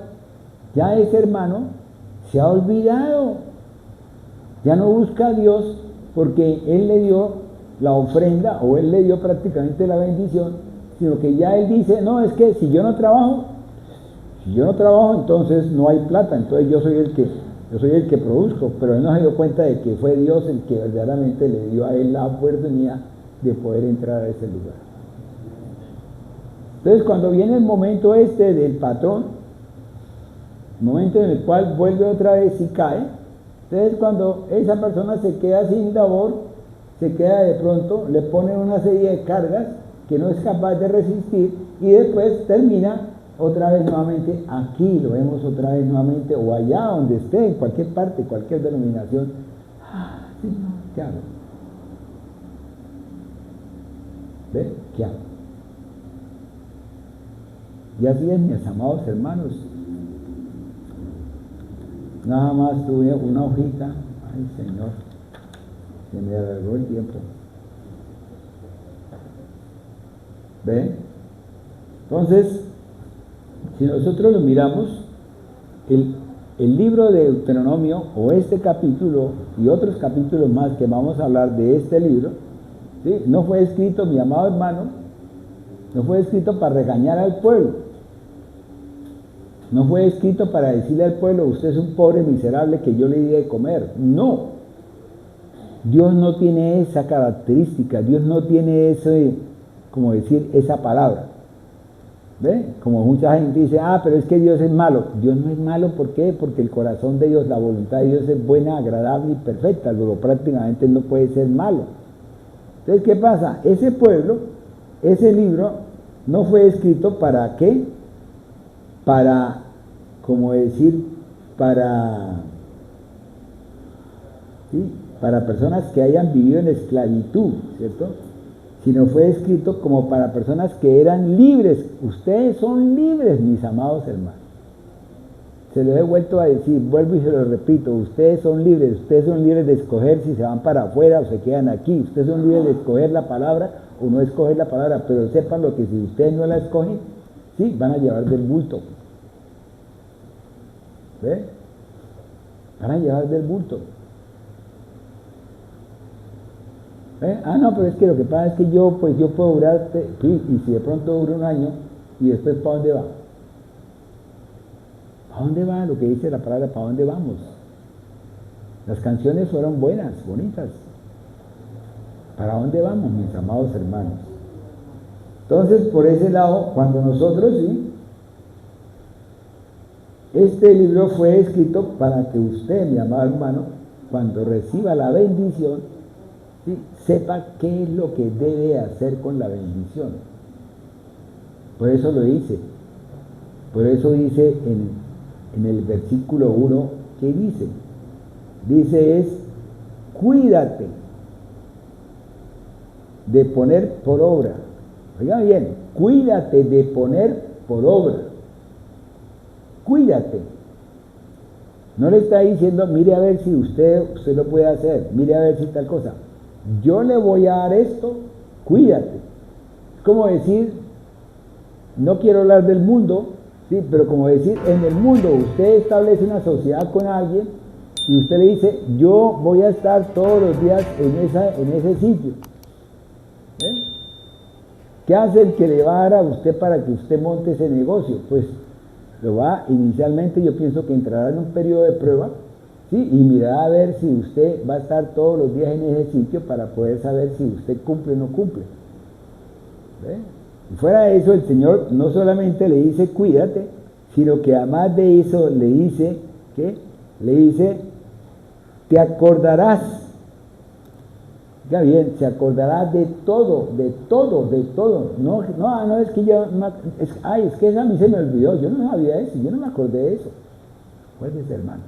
ya ese hermano se ha olvidado. Ya no busca a Dios porque Él le dio la ofrenda o Él le dio prácticamente la bendición, sino que ya él dice, no, es que si yo no trabajo, entonces no hay plata, entonces yo soy el que produzco, pero él no se dio cuenta de que fue Dios el que verdaderamente le dio a él la oportunidad de poder entrar a ese lugar. Entonces, cuando viene el momento del patrón, el momento en el cual vuelve otra vez y cae, entonces cuando esa persona se queda sin labor, se queda de pronto, le ponen una serie de cargas que no es capaz de resistir y después termina otra vez nuevamente aquí, lo vemos otra vez nuevamente, o allá donde esté, en cualquier parte, cualquier denominación. Señor, ¿qué hago? ¿Ve? ¿Qué hago? Y así es, mis amados hermanos. Nada más tuve una hojita. Ay, Señor, se me alargó el tiempo. ¿Ven? Entonces, si nosotros lo miramos, el libro de Deuteronomio, o este capítulo y otros capítulos más que vamos a hablar de este libro, ¿sí? No fue escrito, mi amado hermano, no fue escrito para regañar al pueblo, no fue escrito para decirle al pueblo, usted es un pobre miserable que yo le di de comer. No, Dios no tiene esa característica, Dios no tiene ese, como decir, esa palabra. ¿Ve? Como mucha gente dice, pero es que Dios es malo. Dios no es malo, ¿por qué? Porque el corazón de Dios, la voluntad de Dios es buena, agradable y perfecta, luego prácticamente no puede ser malo. Entonces, ¿qué pasa? Ese pueblo, ese libro, no fue escrito ¿para qué? Para, como decir, para personas que hayan vivido en esclavitud, ¿cierto? Sino fue escrito como para personas que eran libres. Ustedes son libres, mis amados hermanos. Se lo he vuelto a decir, vuelvo y se lo repito, ustedes son libres de escoger si se van para afuera o se quedan aquí, ustedes son libres de escoger la palabra o no escoger la palabra, pero sepan lo que si ustedes no la escogen, sí, van a llevar del bulto. ¿Ve? Van a llevar del bulto. No, pero es que lo que pasa es que yo puedo durar, y si de pronto dura un año, y después ¿para dónde va? ¿Para dónde va? Lo que dice la palabra, ¿para dónde vamos? Las canciones fueron buenas, bonitas. ¿Para dónde vamos, mis amados hermanos? Entonces, por ese lado, cuando nosotros, este libro fue escrito para que usted, mi amado hermano, cuando reciba la bendición, ¿sí?, sepa qué es lo que debe hacer con la bendición. Por eso lo dice. Por eso dice en el versículo 1, ¿qué dice? Dice es, cuídate de poner por obra. Oigan bien, cuídate de poner por obra. Cuídate. No le está diciendo, mire a ver si usted lo puede hacer, mire a ver si tal cosa. Yo le voy a dar esto, cuídate. Es como decir, no quiero hablar del mundo, sí, pero como decir, en el mundo usted establece una sociedad con alguien y usted le dice, yo voy a estar todos los días en ese sitio. ¿Qué hace el que le va a dar a usted para que usted monte ese negocio? Pues lo va, inicialmente yo pienso que entrará en un periodo de prueba, ¿sí? Y mirará a ver si usted va a estar todos los días en ese sitio para poder saber si usted cumple o no cumple. Y fuera de eso, el Señor no solamente le dice cuídate, sino que además de eso le dice, ¿qué? Le dice, te acordarás. Ya bien, se acordará de todo. No, es que yo, es que a mí se me olvidó, yo no sabía eso, yo no me acordé de eso. Acuérdese, hermano,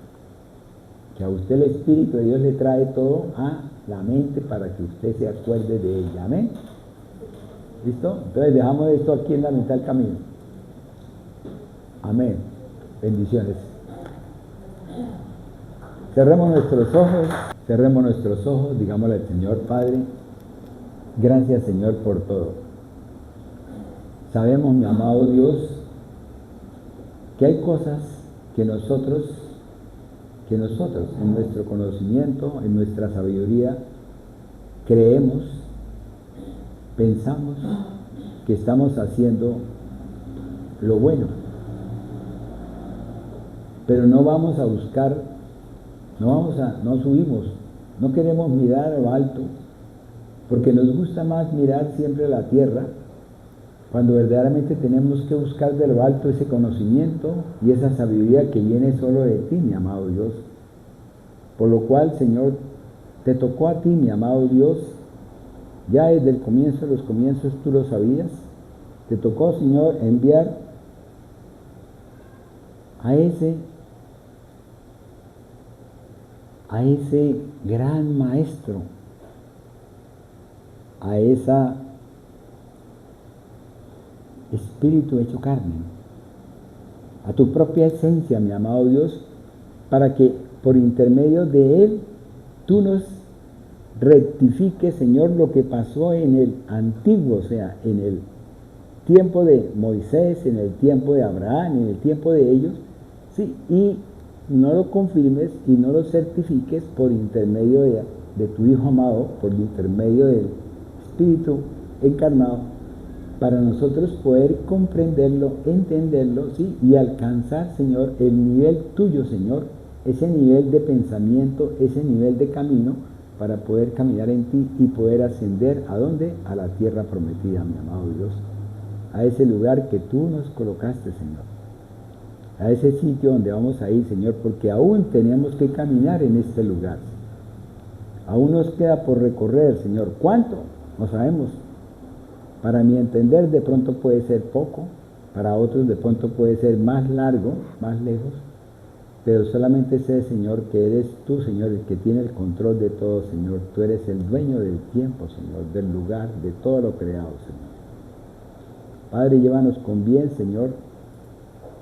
que a usted el Espíritu de Dios le trae todo a la mente para que usted se acuerde de ella. Amén. ¿Listo? Entonces dejamos esto aquí en la mitad del camino. Amén. Bendiciones. Cerremos nuestros ojos, digámosle al Señor, Padre, gracias Señor por todo. Sabemos, mi amado Dios, que hay cosas que nosotros, en nuestro conocimiento, en nuestra sabiduría, creemos, pensamos que estamos haciendo lo bueno, pero no vamos a buscar, no subimos, no queremos mirar a lo alto, porque nos gusta más mirar siempre a la tierra, cuando verdaderamente tenemos que buscar de lo alto ese conocimiento y esa sabiduría que viene solo de ti, mi amado Dios. Por lo cual, Señor, te tocó a ti, mi amado Dios, ya desde el comienzo de los comienzos tú lo sabías, te tocó, Señor, enviar a ese gran maestro, a esa espíritu hecho carne, a tu propia esencia, mi amado Dios, para que por intermedio de él tú nos rectifiques, Señor, lo que pasó en el antiguo, o sea, en el tiempo de Moisés, en el tiempo de Abraham, en el tiempo de ellos, sí, y no lo confirmes y no lo certifiques por intermedio de tu Hijo amado, por intermedio del Espíritu encarnado, para nosotros poder comprenderlo, entenderlo, ¿sí? Y alcanzar, Señor, el nivel tuyo, Señor, ese nivel de pensamiento, ese nivel de camino, para poder caminar en ti y poder ascender, ¿a dónde? A la tierra prometida, mi amado Dios, a ese lugar que tú nos colocaste, Señor, a ese sitio donde vamos a ir, Señor, porque aún tenemos que caminar en este lugar. Aún nos queda por recorrer, Señor. ¿Cuánto? No sabemos. Para mi entender, de pronto puede ser poco, para otros de pronto puede ser más largo, más lejos, pero solamente sé, Señor, que eres tú, Señor, el que tiene el control de todo, Señor. Tú eres el dueño del tiempo, Señor, del lugar, de todo lo creado, Señor. Padre, llévanos con bien, Señor.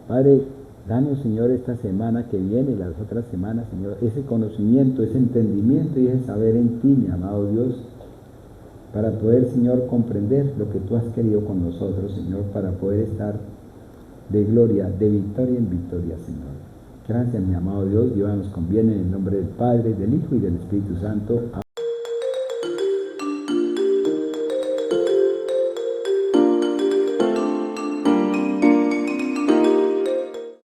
Padre, danos, Señor, esta semana que viene y las otras semanas, Señor, ese conocimiento, ese entendimiento y ese saber en ti, mi amado Dios, para poder, Señor, comprender lo que tú has querido con nosotros, Señor, para poder estar de gloria, de victoria en victoria, Señor. Gracias, mi amado Dios, llévanos con bien en el nombre del Padre, del Hijo y del Espíritu Santo.